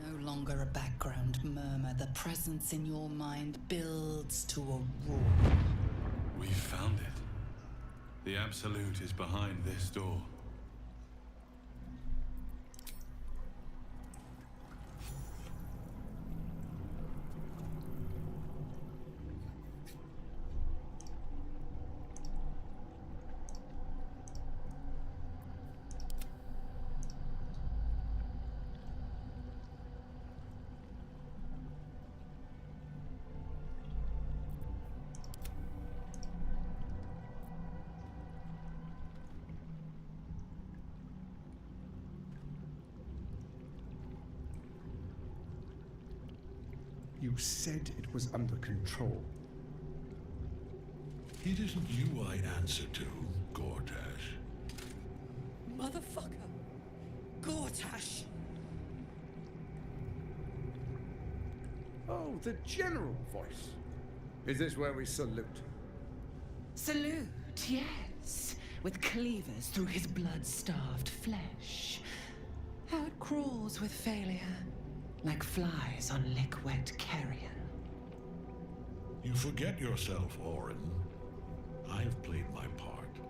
[SPEAKER 8] No longer a background murmur. The presence in your mind builds to a roar.
[SPEAKER 13] We found it. The Absolute is behind this door.
[SPEAKER 14] You said it was under control.
[SPEAKER 15] It isn't you I answer to, Gortash.
[SPEAKER 9] Motherfucker! Gortash!
[SPEAKER 14] Oh, the general voice. Is this where we salute?
[SPEAKER 16] Salute, yes. With cleavers through his blood-starved flesh. How it crawls with failure. Like flies on lick-wet carrion.
[SPEAKER 15] You forget yourself, Orin. I've played my part.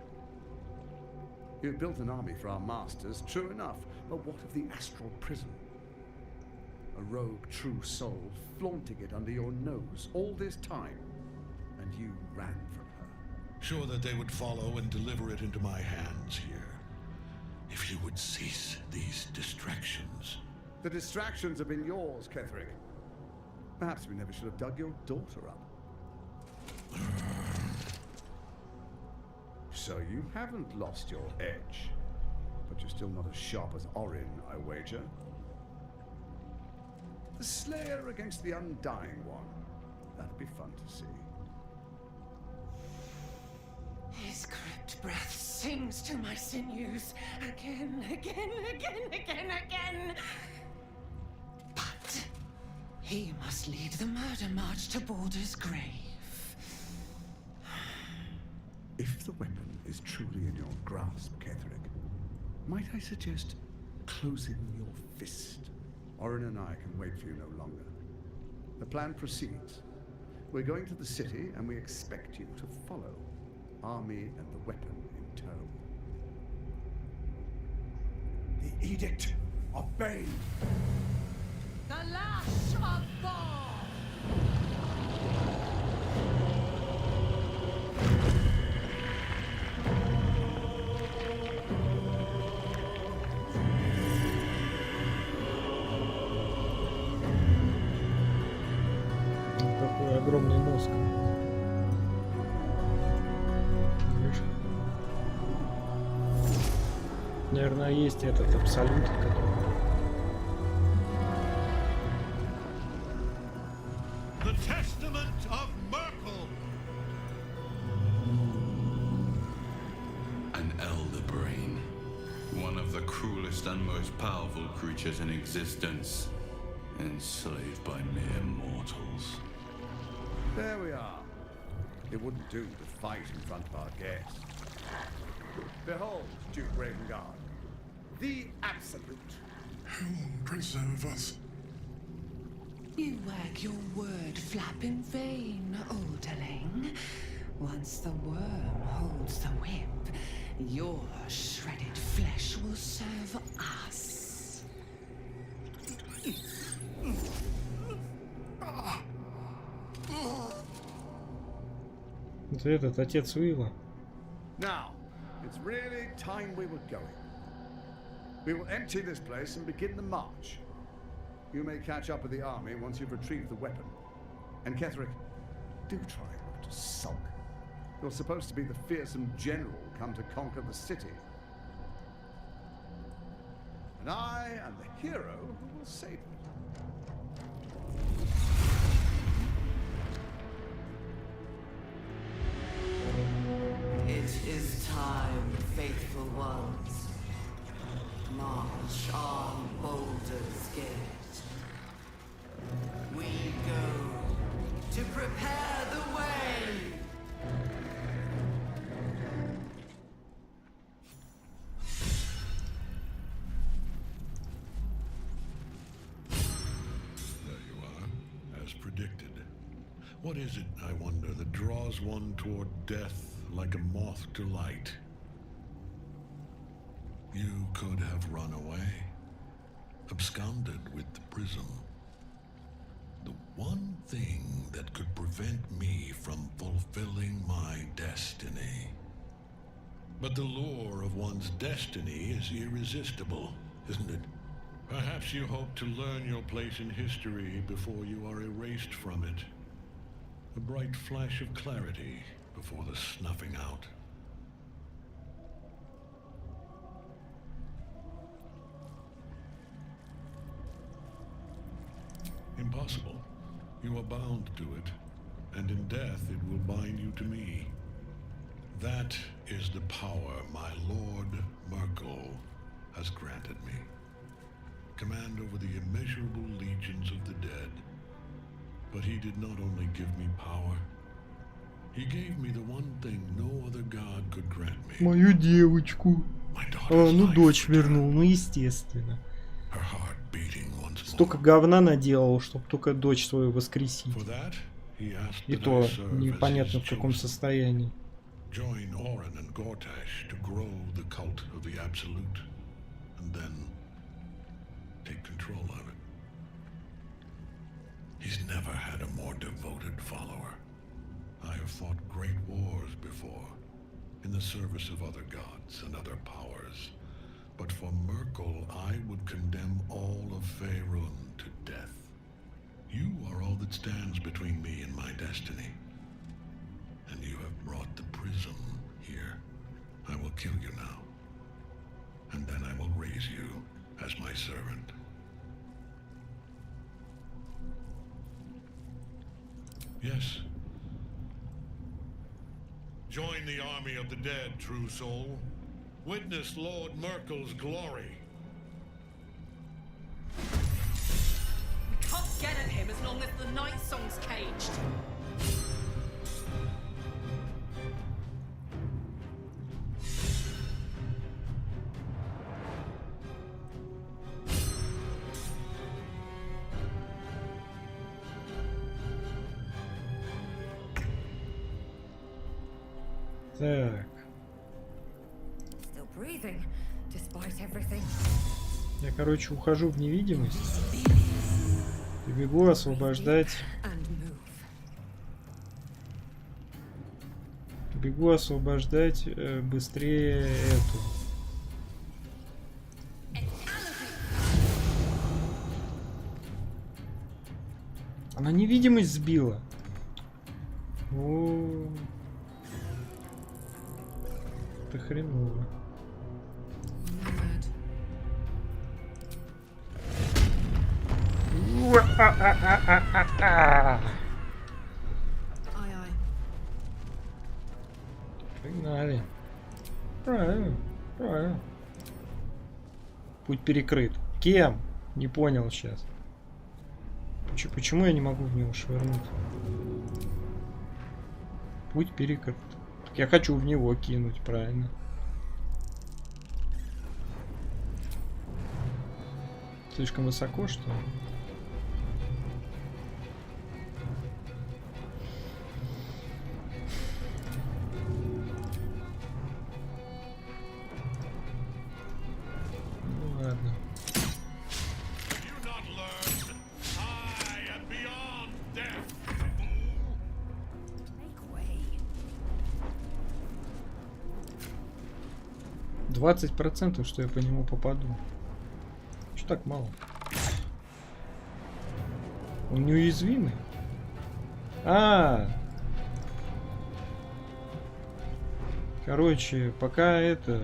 [SPEAKER 14] You've built an army for our masters, true enough. But what of the astral prison? A rogue true soul flaunting it under your nose all this time. And you ran from her.
[SPEAKER 15] Sure that they would follow and deliver it into my hands here. If you would cease these distractions.
[SPEAKER 14] The distractions have been yours, Ketherick. Perhaps we never should have dug your daughter up. So you haven't lost your edge. But you're still not as sharp as Orin, I wager. The Slayer against the Undying One. That'd be fun to see.
[SPEAKER 11] His crypt breath sings to my sinews. Again, again, again, again, again. But he must lead the murder march to Baldur's grave.
[SPEAKER 14] If the weapon is truly in your grasp, Ketherick, might I suggest closing your fist? Orin and I can wait for you no longer. The plan proceeds. We're going to the city, and we expect you to follow. Army and the weapon in tow.
[SPEAKER 12] The Edict of Bane.
[SPEAKER 11] The lash of Thor!
[SPEAKER 2] Какой огромный мозг. Наверное, есть этот абсолют, который...
[SPEAKER 15] The Testament of Merkel.
[SPEAKER 13] An elder brain. One of the cruelest and most powerful creatures in existence. Enslaved by mere mortals.
[SPEAKER 14] There we are. It wouldn't do to fight in front of our guests. Behold, Duke Ravengard. The Absolute.
[SPEAKER 15] Heaven preserve us.
[SPEAKER 16] You wag your word flap in vain, Oderling. Once the worm holds the whip, your shredded flesh will serve us.
[SPEAKER 2] Это этот отец Уилла.
[SPEAKER 14] Now, it's really time we were going. We will empty this place and begin the march. You may catch up with the army once you've retrieved the weapon. And Ketherick, do try not to sulk. You're supposed to be the fearsome general come to conquer the city. And I am the hero who will save it.
[SPEAKER 17] It is time, faithful ones. March on Baldur's Gate. We go to prepare the way.
[SPEAKER 15] What is it, I wonder, that draws one toward death like a moth to light? You could have run away, absconded with the prism. The one thing that could prevent me from fulfilling my destiny. But the lure of one's destiny is irresistible, isn't it? Perhaps you hope to learn your place in history before you are erased from it. A bright flash of clarity before the snuffing out. Impossible. You are bound to it, and in death it will bind you to me. That is the power my Lord Merkel has granted me. Command over the immeasurable legions of the dead. But he did not only give me power, he gave me the one thing no other god could grant me.
[SPEAKER 2] Мою девочку. Ну, дочь вернул, ну, естественно. Столько говна наделал, чтобы только дочь свою воскресить. И то непонятно в каком состоянии.
[SPEAKER 15] Join Orin and Gortash to grow the cult of the Absolute, and then take control of it. He's never had a more devoted follower. I have fought great wars before, in the service of other gods and other powers. But for Merkel, I would condemn all of Faerun to death. You are all that stands between me and my destiny. And you have brought the prism here. I will kill you now. And then I will raise you as my servant. Yes. Join the army of the dead, true soul. Witness Lord Merkel's glory.
[SPEAKER 9] We can't get at him as long as the night song's caged.
[SPEAKER 2] Так. Я, короче, ухожу в невидимость. И бегу освобождать. Бегу освобождать быстрее эту. Она невидимость сбила. О, это хреново. Погнали. Правильно, правильно. Путь перекрыт. Кем? Не понял сейчас. Почему я не могу в него швырнуть? Путь перекрыт. Так я хочу в него кинуть, правильно. Слишком высоко, что ли? Ну ладно. 20%, что я по нему попаду. Что так мало? Он неуязвимый? Короче, пока это...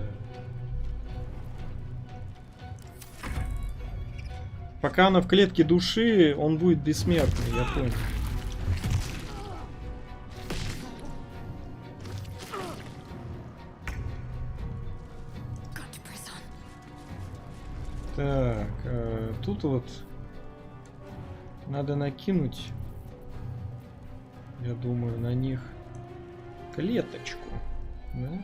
[SPEAKER 2] Пока она в клетке души, он будет бессмертный, я понял. Так, тут вот надо накинуть, я думаю, на них клеточку, да?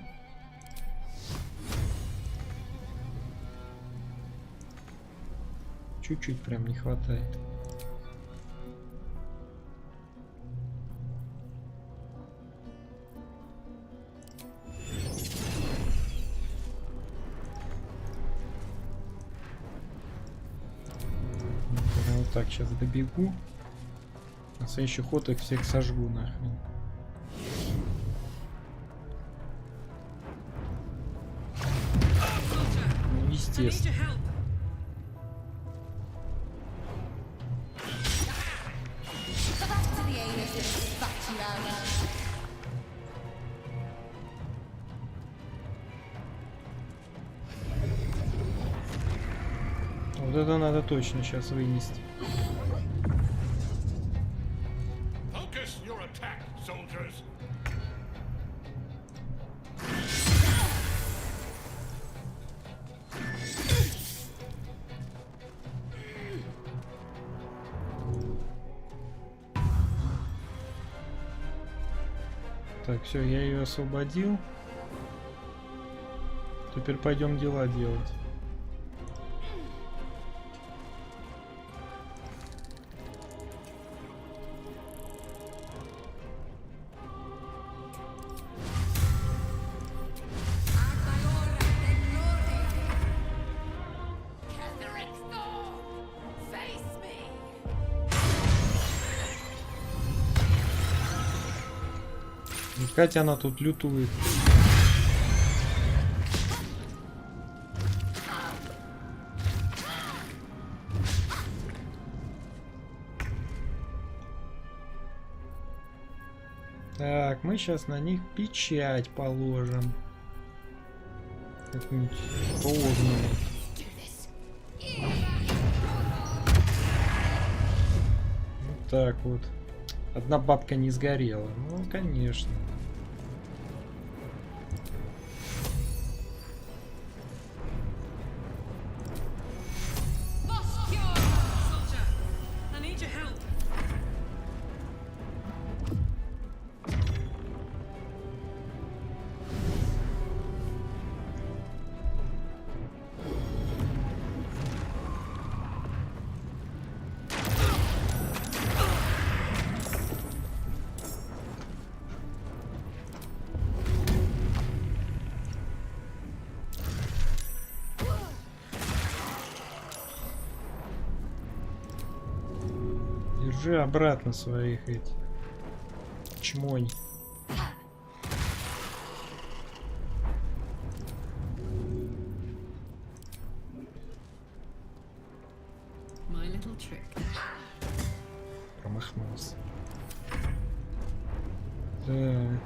[SPEAKER 2] Чуть-чуть прям не хватает. так, сейчас добегу. На следующий ход их всех сожгу нахрен. Ну, естественно. Вот это надо точно сейчас вынести. Так, все, я ее освободил. Теперь пойдем дела делать. Катя, она тут лютует. Так, мы сейчас на них печать положим. Какую-нибудь сложную. Вот так вот. Одна бабка не сгорела. Ну, конечно. Держи обратно своих этих чмонь. Промахнулся. Так.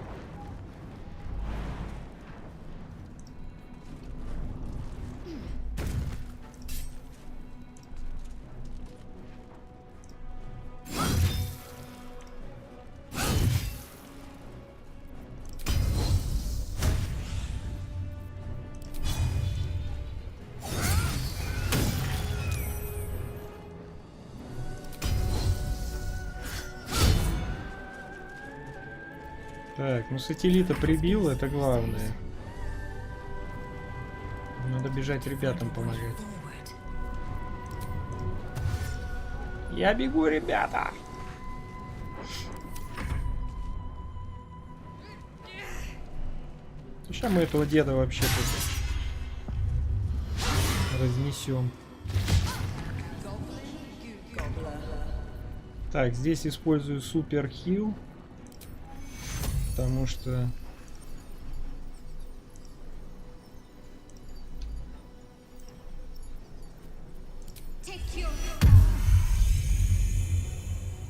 [SPEAKER 2] Так, ну сателлита прибил, это главное. Надо бежать ребятам помогать. Я бегу, ребята! Сейчас мы этого деда вообще тут разнесем. Так, здесь использую супер хил. Потому что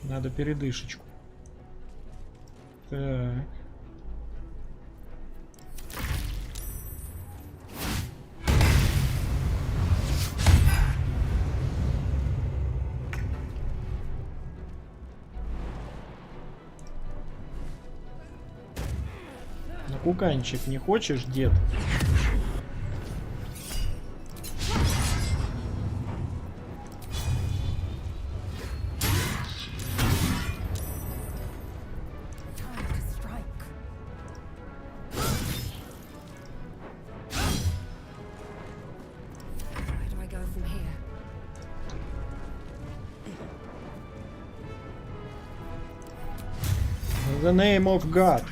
[SPEAKER 2] надо передышечку. Так. Куканчик не хочешь, дед? In the name of God.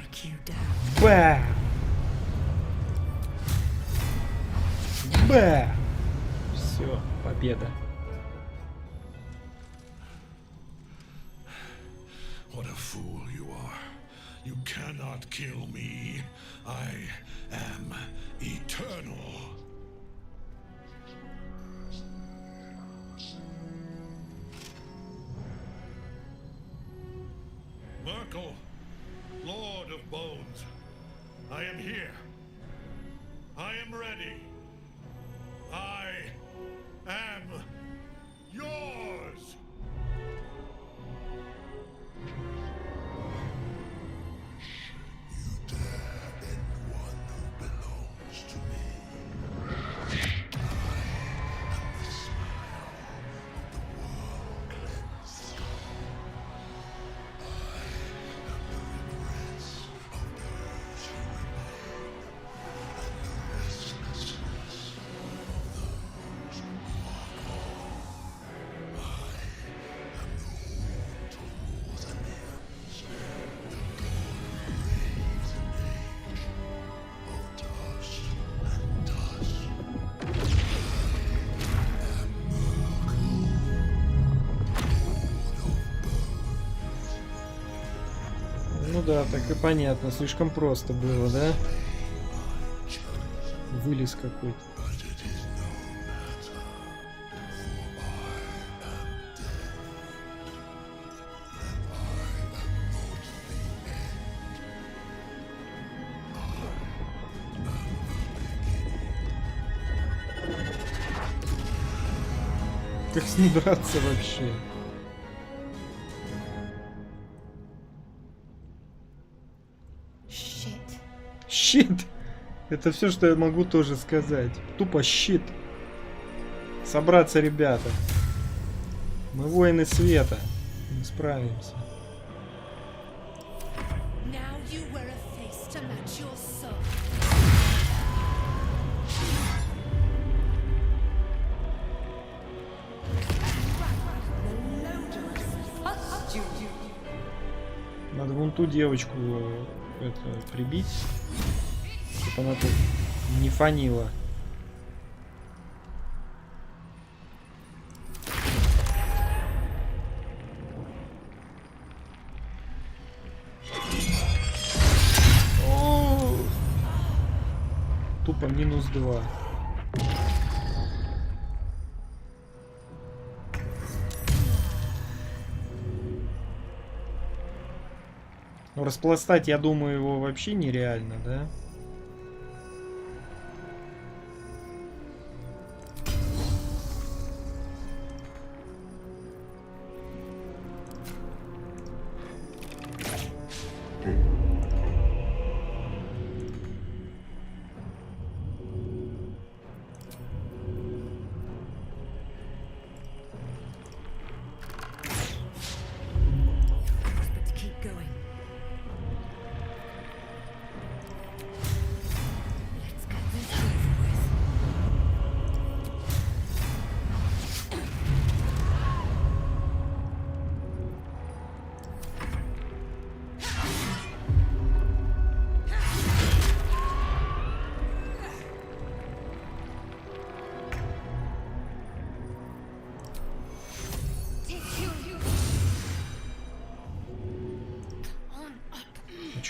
[SPEAKER 2] Бам! Бам! Все, победа.
[SPEAKER 15] cannot kill me. I am eternal. Merkel, Lord of Bones, I am here. I am ready. I am yours.
[SPEAKER 2] Ну да, так и понятно. Слишком просто было, да? Вылез какой-то. Как с ним драться вообще? Щит! Это все, что я могу тоже сказать. Тупо щит. Собраться, ребята. Мы воины света. Мы справимся. Надо вон ту девочку это прибить, чтобы она тут не фанила. О! Тупо -2. Ну, распластать, я думаю, его вообще нереально, да?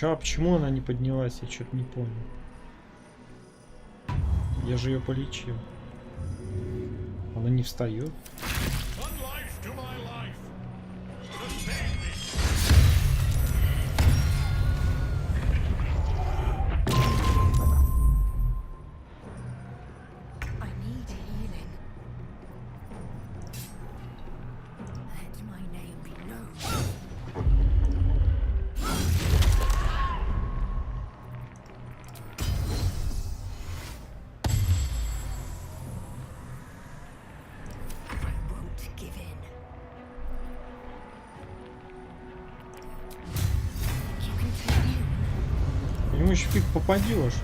[SPEAKER 2] А почему она не поднялась? Я что-то не понял. Я же ее полечил. Она не встает. Ему еще фиг попадешь.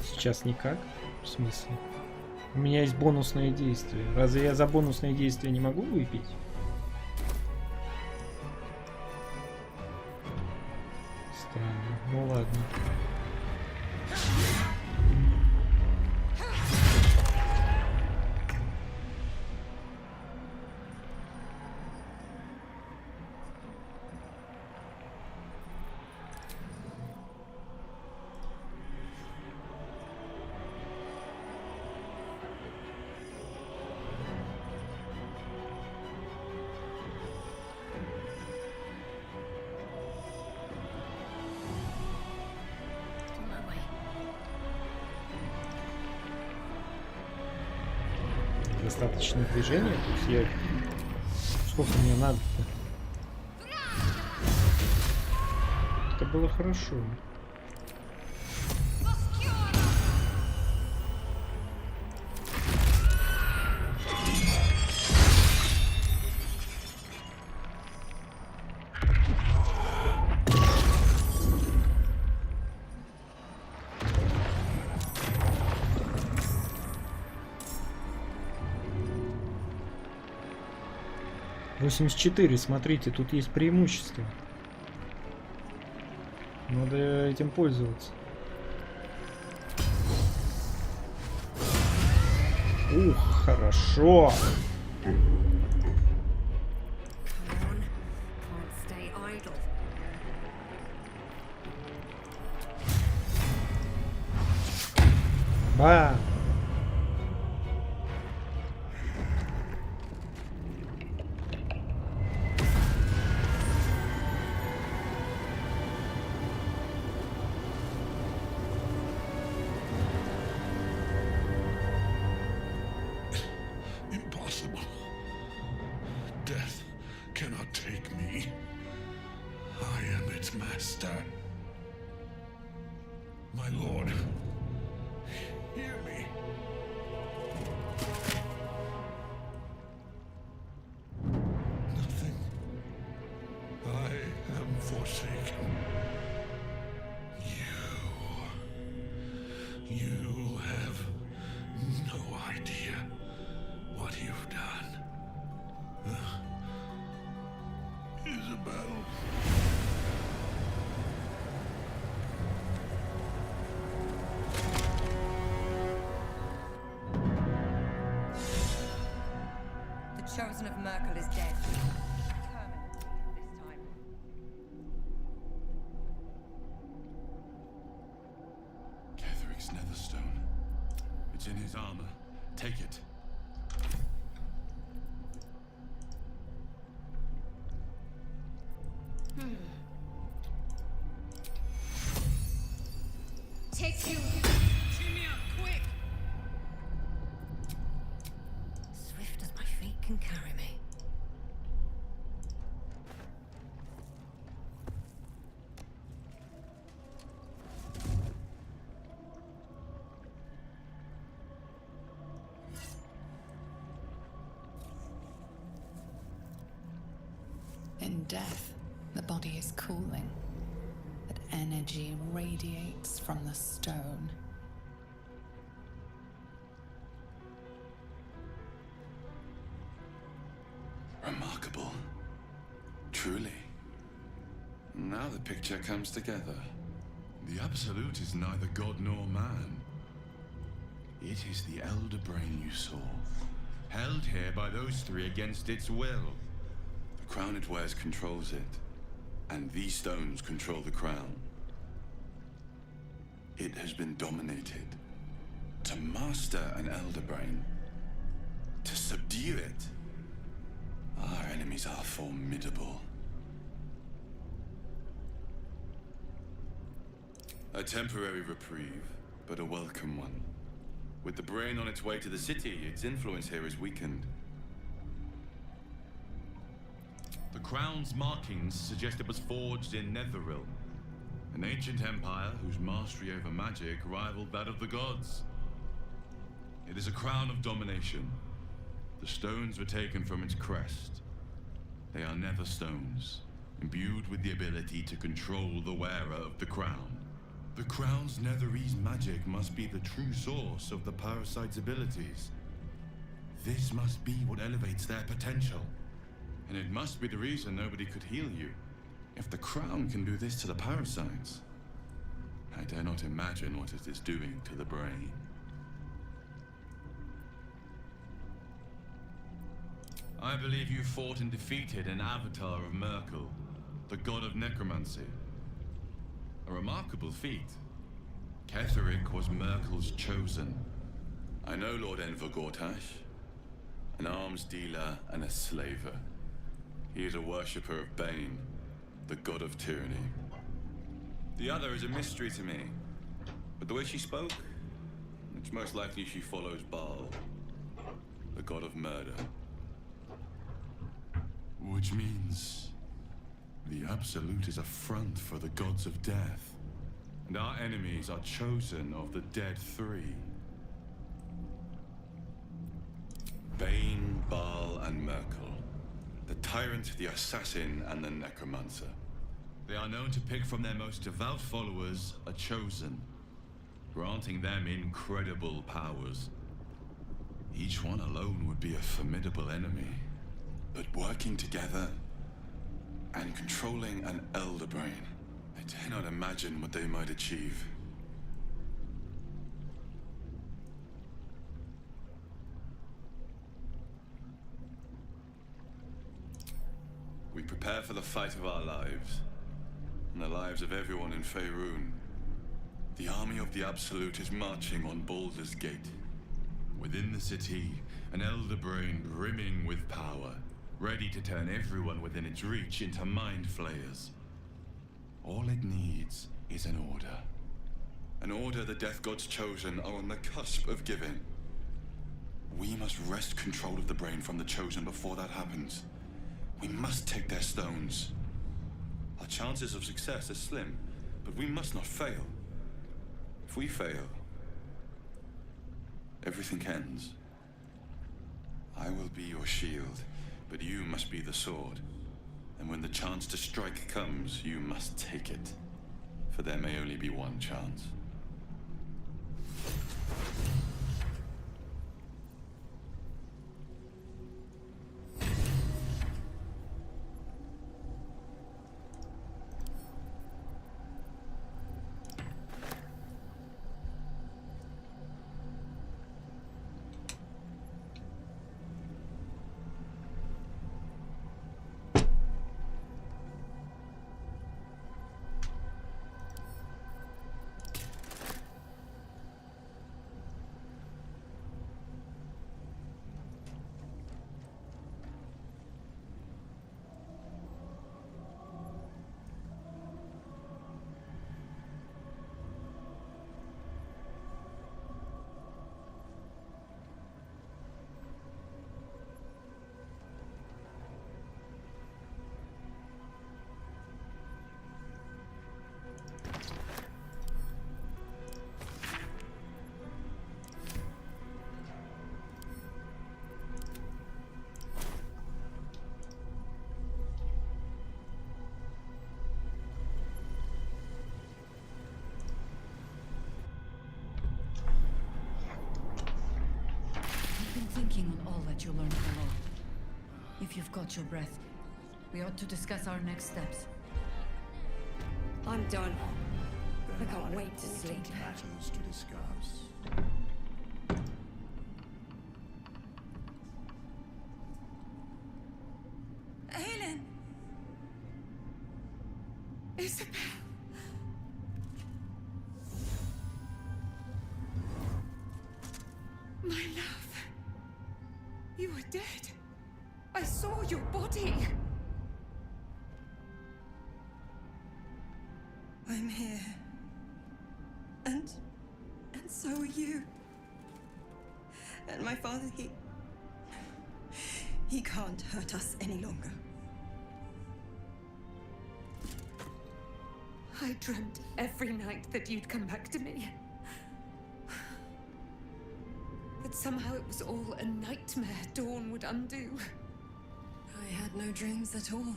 [SPEAKER 2] Сейчас никак. В смысле? У меня есть бонусные действия. Разве я за бонусные действия не могу выпить? Странно. Ну ладно. достаточное движение. То есть я... Сколько мне надо-то? Это было хорошо. $84, смотрите, тут есть преимущество. Надо этим пользоваться. Ух, хорошо. Ба.
[SPEAKER 6] Chosen of Merkel is dead. Determined this time.
[SPEAKER 13] Ketheric's netherstone. It's in his armor. Take it.
[SPEAKER 10] Take you.
[SPEAKER 11] Cheer me up, quick!
[SPEAKER 1] Swift as my feet can carry me.
[SPEAKER 8] In death, the body is cooling, but energy radiates from the stone.
[SPEAKER 13] Remarkable. Truly. Now the picture comes together. The Absolute is neither god nor man. It is the elder brain you saw, held here by those three against its will. The crown it wears controls it, and these stones control the crown. It has been dominated. To master an elder brain, to subdue it, our enemies are formidable. A temporary reprieve, but a welcome one. With the brain on its way to the city, its influence here is weakened. The crown's markings suggest it was forged in Netheril, an ancient empire whose mastery over magic rivaled that of the gods. It is a crown of domination. The stones were taken from its crest. They are nether stones, imbued with the ability to control the wearer of the crown. The crown's netherese magic must be the true source of the parasite's abilities. This must be what elevates their potential. And it must be the reason nobody could heal you. If the crown can do this to the parasites, I dare not imagine what it is doing to the brain. I believe you fought and defeated an avatar of Merkel, the god of necromancy. A remarkable feat. Ketheric was Merkel's chosen. I know Lord Enver Gortash, an arms dealer and a slaver. He is a worshipper of Bane, the god of tyranny. The other is a mystery to me, but the way she spoke, it's most likely she follows Baal. the god of murder. Which means the Absolute is a front for the gods of death. And our enemies are chosen of the dead three. Bane, Baal, and Merkel. The tyrant, the assassin, and the necromancer. They are known to pick from their most devout followers a chosen, granting them incredible powers. Each one alone would be a formidable enemy. But working together and controlling an elder brain, I dare not imagine what they might achieve. We prepare for the fight of our lives, and the lives of everyone in Faerun. The army of the Absolute is marching on Baldur's Gate. Within the city, an elder brain brimming with power, ready to turn everyone within its reach into mind flayers. All it needs is an order. An order the Death Gods chosen are on the cusp of giving. We must wrest control of the brain from the chosen before that happens. We must take their stones. Our chances of success are slim, but we must not fail. If we fail, everything ends. I will be your shield, but you must be the sword. And when the chance to strike comes, you must take it. For there may only be one chance.
[SPEAKER 18] Thinking on all that you learned below. If you've got your breath, we ought to discuss our next steps.
[SPEAKER 11] I'm done. I can't wait to sleep.
[SPEAKER 12] Matters to discuss.
[SPEAKER 9] Helen! Isabel! My love. You were dead. I saw your body. I'm here. And so are you. And my father, he can't hurt us any longer. I dreamt every night that you'd come back to me. That somehow it was all a nightmare Dawn would undo.
[SPEAKER 3] I had no dreams at all.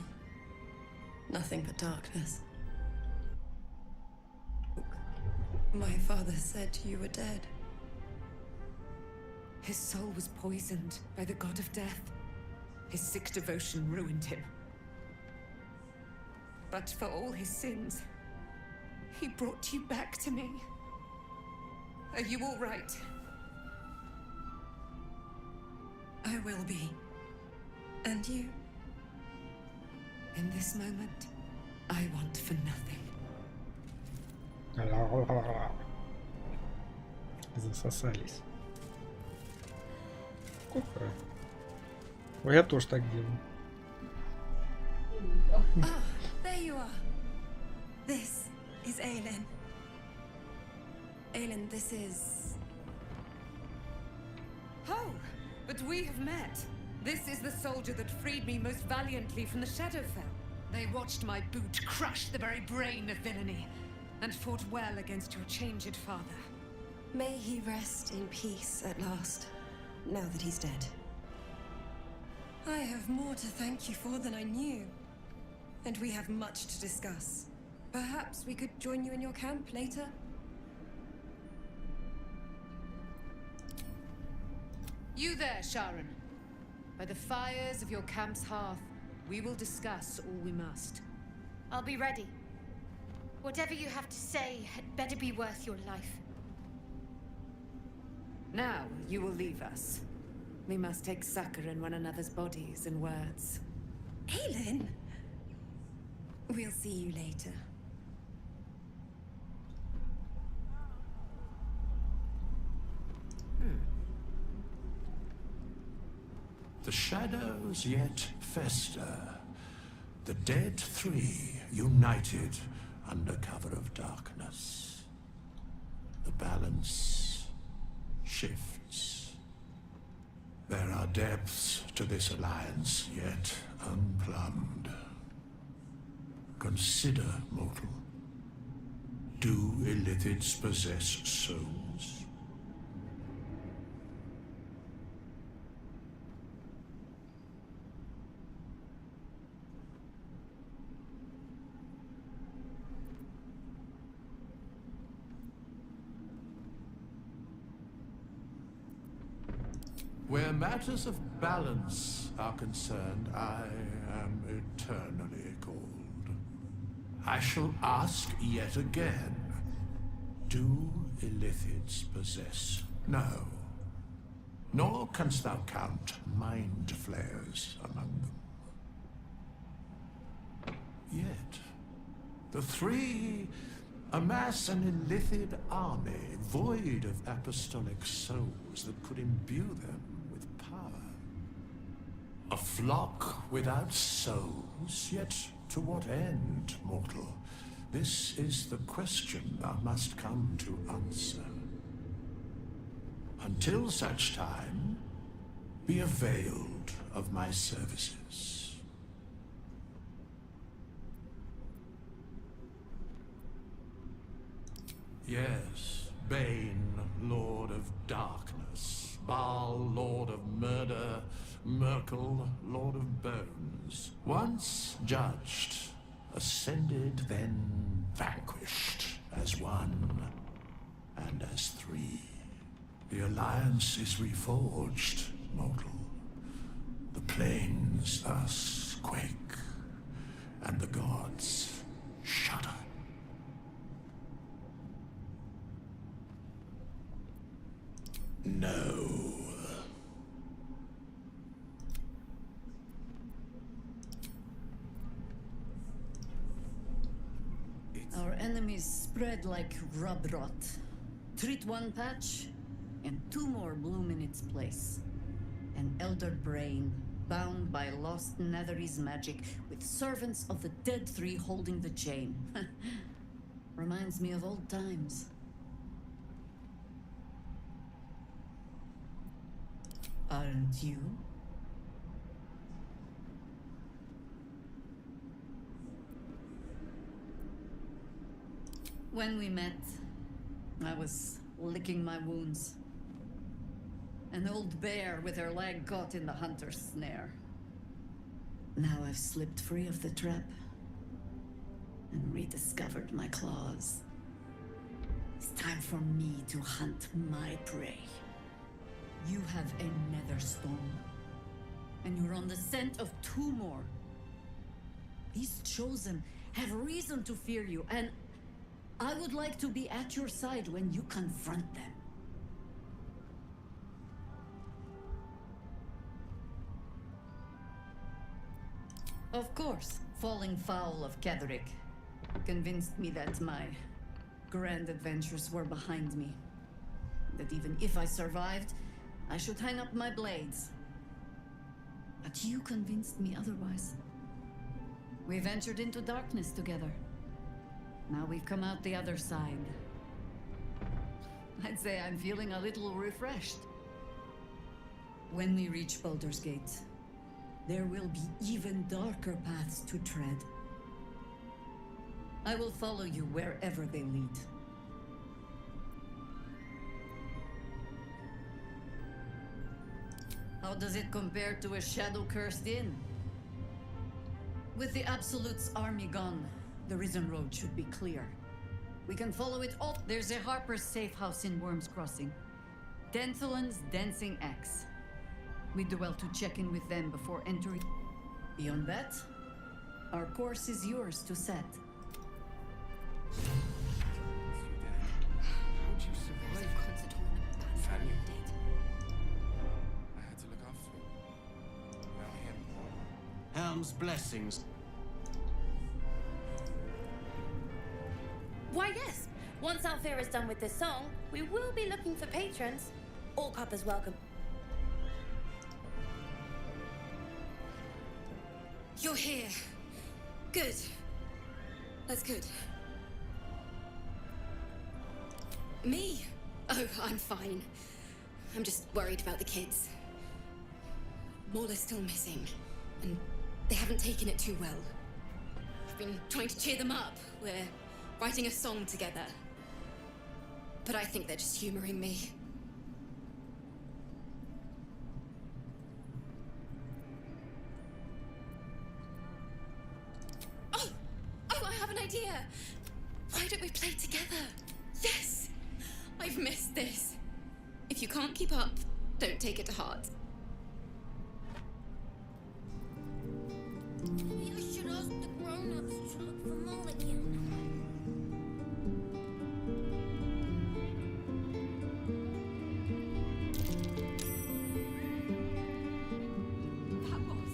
[SPEAKER 3] Nothing but darkness. My father said you were dead.
[SPEAKER 9] His soul was poisoned by the god of death. His sick devotion ruined him. But for all his sins, he brought you back to me. Are you all right?
[SPEAKER 3] I will be. And you?
[SPEAKER 9] In this moment, I want for nothing.
[SPEAKER 2] Засосались. Сколько? Ой, я тоже так делаю.
[SPEAKER 3] Ah, there you are. This is Aelin. Aelin, this is...
[SPEAKER 9] Oh,
[SPEAKER 16] But we have met. This is the soldier that freed me most valiantly from the Shadowfell. They watched my boot crush the very brain of villainy, and fought well against your changed father.
[SPEAKER 1] May he rest in peace at last, now that he's dead. I have more to thank you for than I knew. And we have much to discuss. Perhaps we could join you in your camp later?
[SPEAKER 16] You there, Sharon. By the fires of your camp's hearth, we will discuss all we must.
[SPEAKER 10] I'll be ready. Whatever you have to say had better be worth your life.
[SPEAKER 16] Now, you will leave us. We must take succor in one another's bodies and words.
[SPEAKER 1] Aelin! We'll see you later.
[SPEAKER 15] The shadows yet fester. The dead three united under cover of darkness. The balance shifts. There are depths to this alliance yet unplumbed. Consider, mortal. Do illithids possess souls? Where matters of balance are concerned, I am eternally cold. I shall ask yet again, do illithids possess? No. Nor canst thou count mind flayers among them. Yet, the three amass an illithid army void of apostolic souls that could imbue them with power. A flock without souls, yet to what end, mortal? This is the question thou must come to answer. Until such time, be availed of my services. Yes, Bane, Lord of Darkness, Baal, Lord of Murder, Merkel, Lord of Bones. Once judged, ascended, then vanquished, as one and as three. The alliance is reforged, mortal. The plains thus quake, and the gods shudder. No.
[SPEAKER 18] Our enemies spread like rub rot. Treat one patch, and two more bloom in its place. An elder brain, bound by lost Netherese magic, with servants of the dead three holding the chain. Reminds me of old times. Aren't you? When we met, I was licking my wounds. An old bear with her leg caught in the hunter's snare. Now I've slipped free of the trap and rediscovered my claws. It's time for me to hunt my prey. You have a nether stone, and you're on the scent of two more. These chosen have reason to fear you, and I would like to be at your side when you confront them. Of course, falling foul of Ketherick convinced me that my grand adventures were behind me. That even if I survived, I should hang up my blades. But you convinced me otherwise. We ventured into darkness together. Now we've come out the other side. I'd say I'm feeling a little refreshed. When we reach Baldur's Gate, there will be even darker paths to tread. I will follow you wherever they lead. How does it compare to a shadow-cursed inn? With the Absolute's army gone, the Risen Road should be clear. We can follow it all. There's a Harper's safe house in Worm's Crossing. Denthalen's Dancing Axe. We do well to check in with them before entering. Beyond that, our course is yours to set.
[SPEAKER 19] How'd you survive? Fanny. I had to look after him. Without him.
[SPEAKER 20] Helm's blessings.
[SPEAKER 10] Why, yes. Once Althea is done with this song, we will be looking for patrons. All coppers welcome. You're here. Good. That's good. Me? Oh, I'm fine. I'm just worried about the kids. Mauler's still missing, and they haven't taken it too well. I've been trying to cheer them up. We're writing a song together. But I think they're just humoring me. Oh, I have an idea. Why don't we play together? Yes! I've missed this. If you can't keep up, don't take it to heart.
[SPEAKER 11] Maybe I should ask the grown-ups to look for Mulligan.
[SPEAKER 10] That was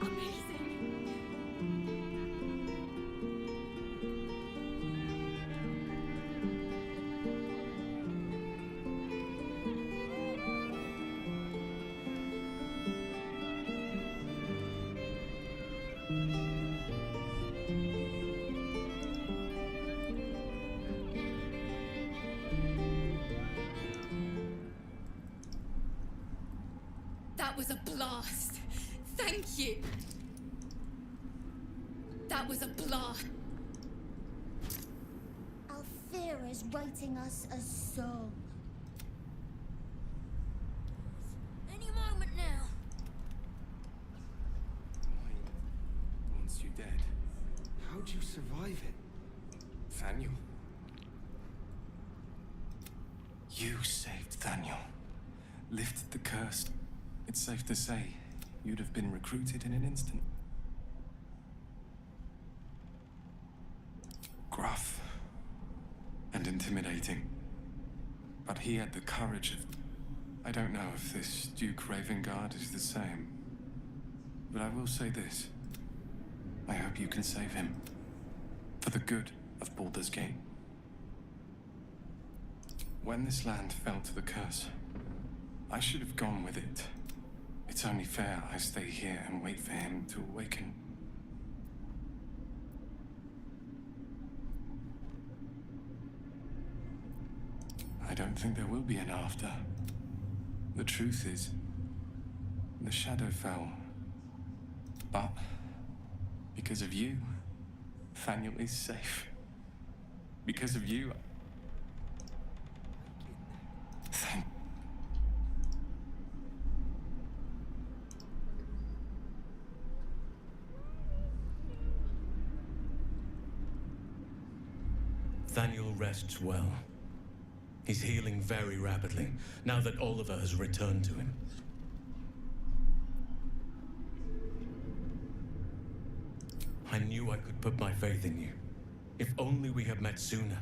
[SPEAKER 10] amazing. That was a blast. Thank you. That was a blast.
[SPEAKER 11] Althea is writing us a song. Any moment now.
[SPEAKER 19] Mine wants you dead. How'd you survive it? Thaniel. You saved Thaniel. Lifted the curse. It's safe to say, you'd have been recruited in an instant. Gruff and intimidating. But he had the courage of... I don't know if this Duke Ravengard is the same. But I will say this. I hope you can save him. For the good of Baldur's Gate. When this land fell to the curse, I should have gone with it. It's only fair I stay here and wait for him to awaken. I don't think there will be an after. The truth is, the shadow fell. But, because of you, Thaniel is safe. Because of you... Thank...
[SPEAKER 21] Thaniel rests well. He's healing very rapidly, now that Oliver has returned to him. I knew I could put my faith in you. If only we had met sooner.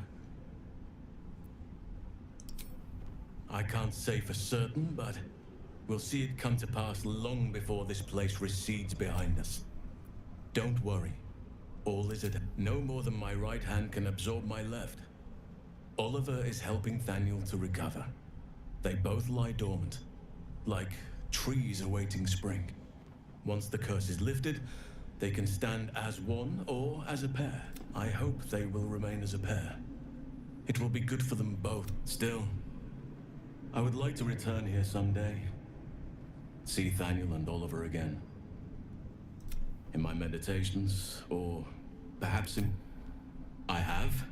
[SPEAKER 21] I can't say for certain, but we'll see it come to pass long before this place recedes behind us. Don't worry. All is at... No more than my right hand can absorb my left. Oliver is helping Thaniel to recover. They both lie dormant, like trees awaiting spring. Once the curse is lifted, they can stand as one or as a pair. I hope they will remain as a pair. It will be good for them both. Still, I would like to return here someday. see Thaniel and Oliver again. In my meditations, or perhaps in... I have.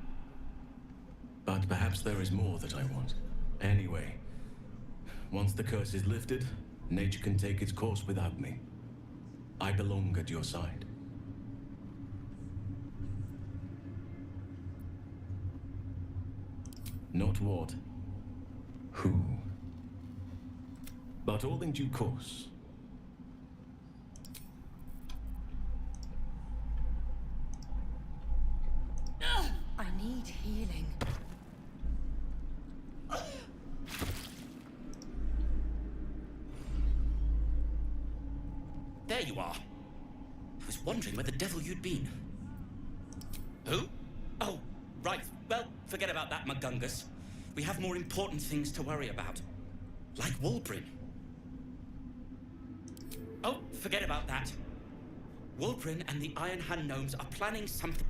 [SPEAKER 21] But perhaps there is more that I want. Anyway, once the curse is lifted, nature can take its course without me. I belong at your side. Not what, who, but all in due course.
[SPEAKER 11] I need healing.
[SPEAKER 20] There you are. I was wondering where the devil you'd been. Who? Oh, right. Well, forget about that, Magungus. We have more important things to worry about. Like Wulbrin. Oh, forget about that. Wulbrin and the Iron Hand Gnomes are planning something.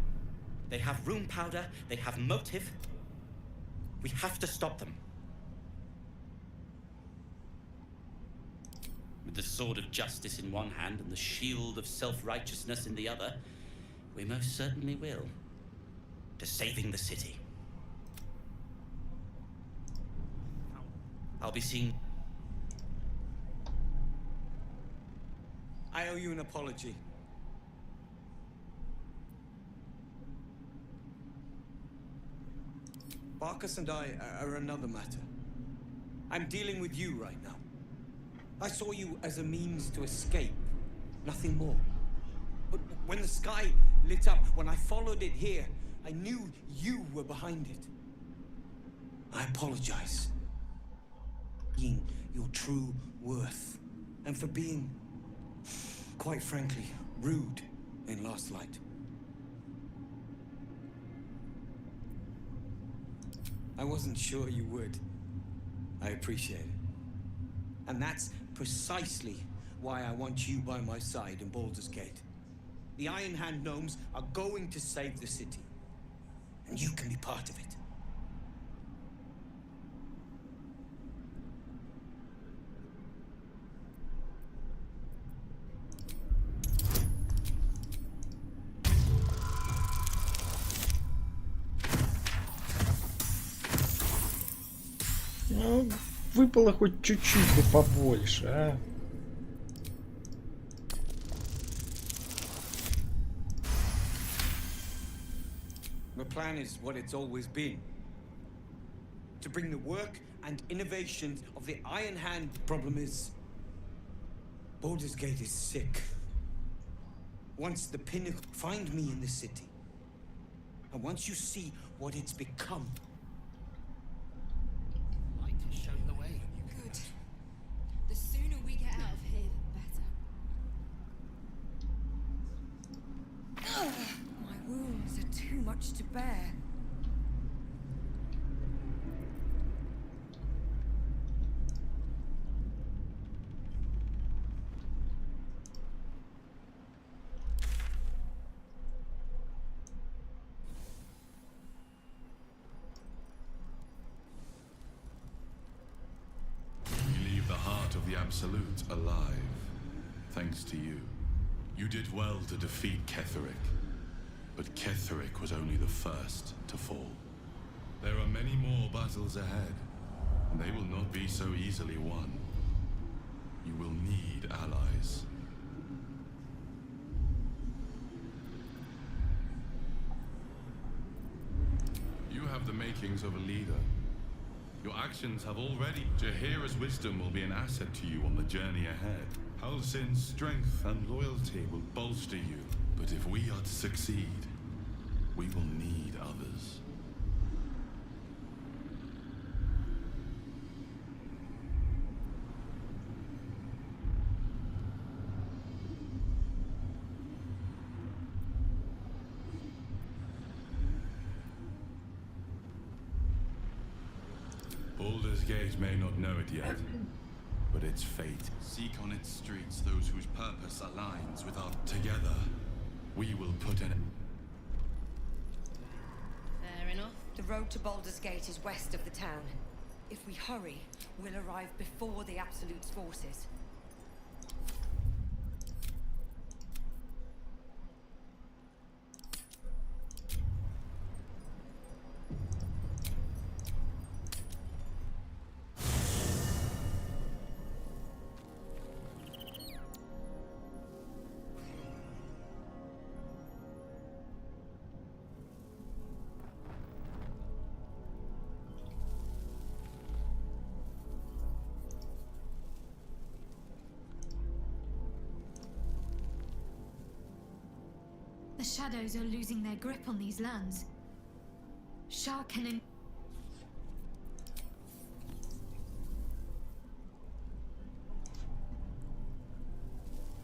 [SPEAKER 20] They have rune powder, they have motive. We have to stop them. With the sword of justice in one hand and the shield of self-righteousness in the other, we most certainly will. To saving the city. I'll be seeing...
[SPEAKER 22] I owe you an apology. Barkus and I are another matter. I'm dealing with you right now. I saw you as a means to escape, nothing more. But when the sky lit up, when I followed it here, I knew you were behind it. I apologize. Being your true worth, and for being, quite frankly, rude in Last Light. I wasn't sure you would. I appreciate it. And that's precisely why I want you by my side in Baldur's Gate. The Iron Hand Gnomes are going to save the city. And you can be part of it.
[SPEAKER 2] Ну, выпало хоть чуть-чуть да побольше, а?
[SPEAKER 22] The plan is what it's always been. To bring the work and innovations of the Iron Hand. Problem is, Baldur's Gate is sick. Once the pinnacle, find me in the city. And once you see what it's become,
[SPEAKER 20] I can show the way.
[SPEAKER 10] Good. The sooner we get out of here, the better.
[SPEAKER 11] My wounds are too much to bear.
[SPEAKER 13] The Absolute alive, thanks to you. You did well to defeat Ketheric, but Ketheric was only the first to fall. There are many more battles ahead, and they will not be so easily won. You will need allies. You have the makings of a leader. Your actions have already... Jaheira's wisdom will be an asset to you on the journey ahead. Halsin's strength and loyalty will bolster you. But if we are to succeed, we will need others. Baldur's Gate may not know it yet, but its fate. Seek on its streets those whose purpose aligns with our... Together, we will put an...
[SPEAKER 10] Fair enough.
[SPEAKER 11] The road to Baldur's Gate is west of the town. If we hurry, we'll arrive before the Absolute's forces.
[SPEAKER 4] The shadows are losing their grip on these lands. Shah can...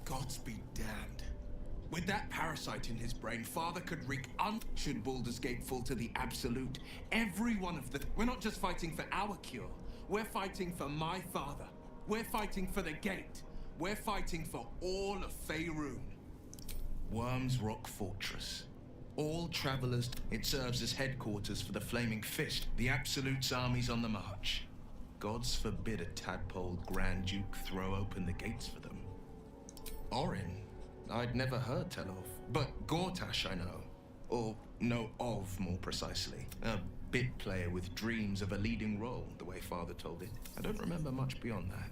[SPEAKER 7] Gods be damned. With that parasite in his brain, Father could wreak should Baldur's Gate fall to the Absolute. Every one of the... We're not just fighting for our cure. We're fighting for my father. We're fighting for the Gate. We're fighting for all of Faerun. Worm's Rock Fortress. All travelers, it serves as headquarters for the Flaming Fist, the Absolute's armies on the march. Gods forbid a tadpole Grand Duke throw open the gates for them. Orin, I'd never heard tell of, but Gortash I know. Or know of, more precisely. A bit player with dreams of a leading role, the way Father told it. I don't remember much beyond that.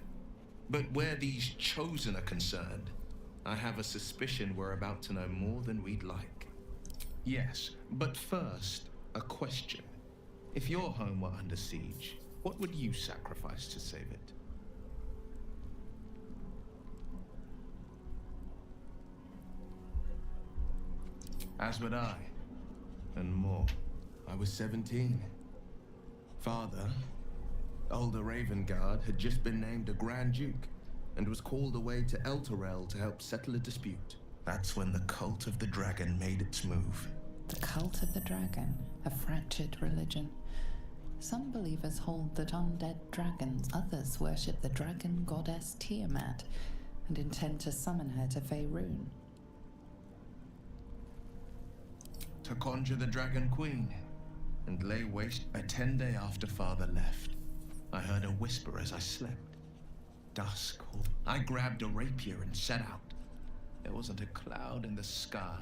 [SPEAKER 7] But where these chosen are concerned, I have a suspicion we're about to know more than we'd like. Yes, but first, a question. If your home were under siege, what would you sacrifice to save it? As would I, and more. I was 17. Father, older Ravengard, had just been named a Grand Duke and was called away to Elturel to help settle a dispute. That's when the Cult of the Dragon made its move.
[SPEAKER 8] The Cult of the Dragon, a fractured religion. Some believers hold that undead dragons, others worship the dragon goddess Tiamat and intend to summon her to Faerun.
[SPEAKER 7] To conjure the Dragon Queen and lay waste. A 10-day after Father left, I heard a whisper as I slept. Dusk. I grabbed a rapier and set out. There wasn't a cloud in the sky,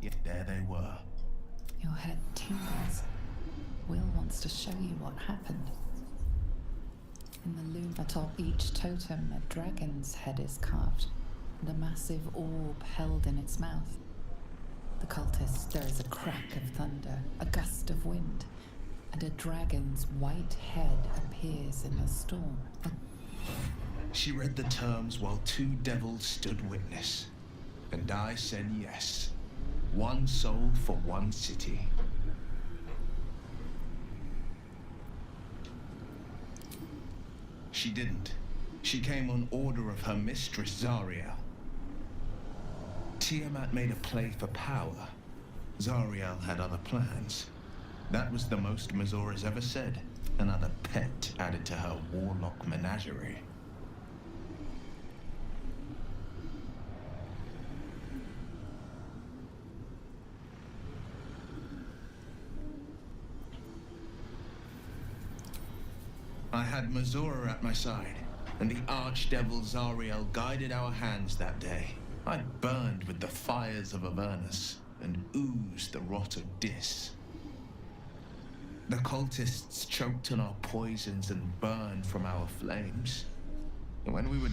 [SPEAKER 7] yet there they were.
[SPEAKER 8] Your head tingles. Will wants to show you what happened. In the loom atop each totem, a dragon's head is carved, and a massive orb held in its mouth. The cultist stirs a crack of thunder, a gust of wind, and a dragon's white head appears in the storm.
[SPEAKER 7] She read the terms while two devils stood witness, and I said yes. One soul for one city. She didn't. She came on order of her mistress, Zariel. Tiamat made a play for power. Zariel had other plans. That was the most Mazora's ever said. Another pet added to her warlock menagerie. I had Mazora at my side, and the archdevil Zariel guided our hands that day. I burned with the fires of Avernus and oozed the rot of Dis. The cultists choked on our poisons and burned from our flames. And when we would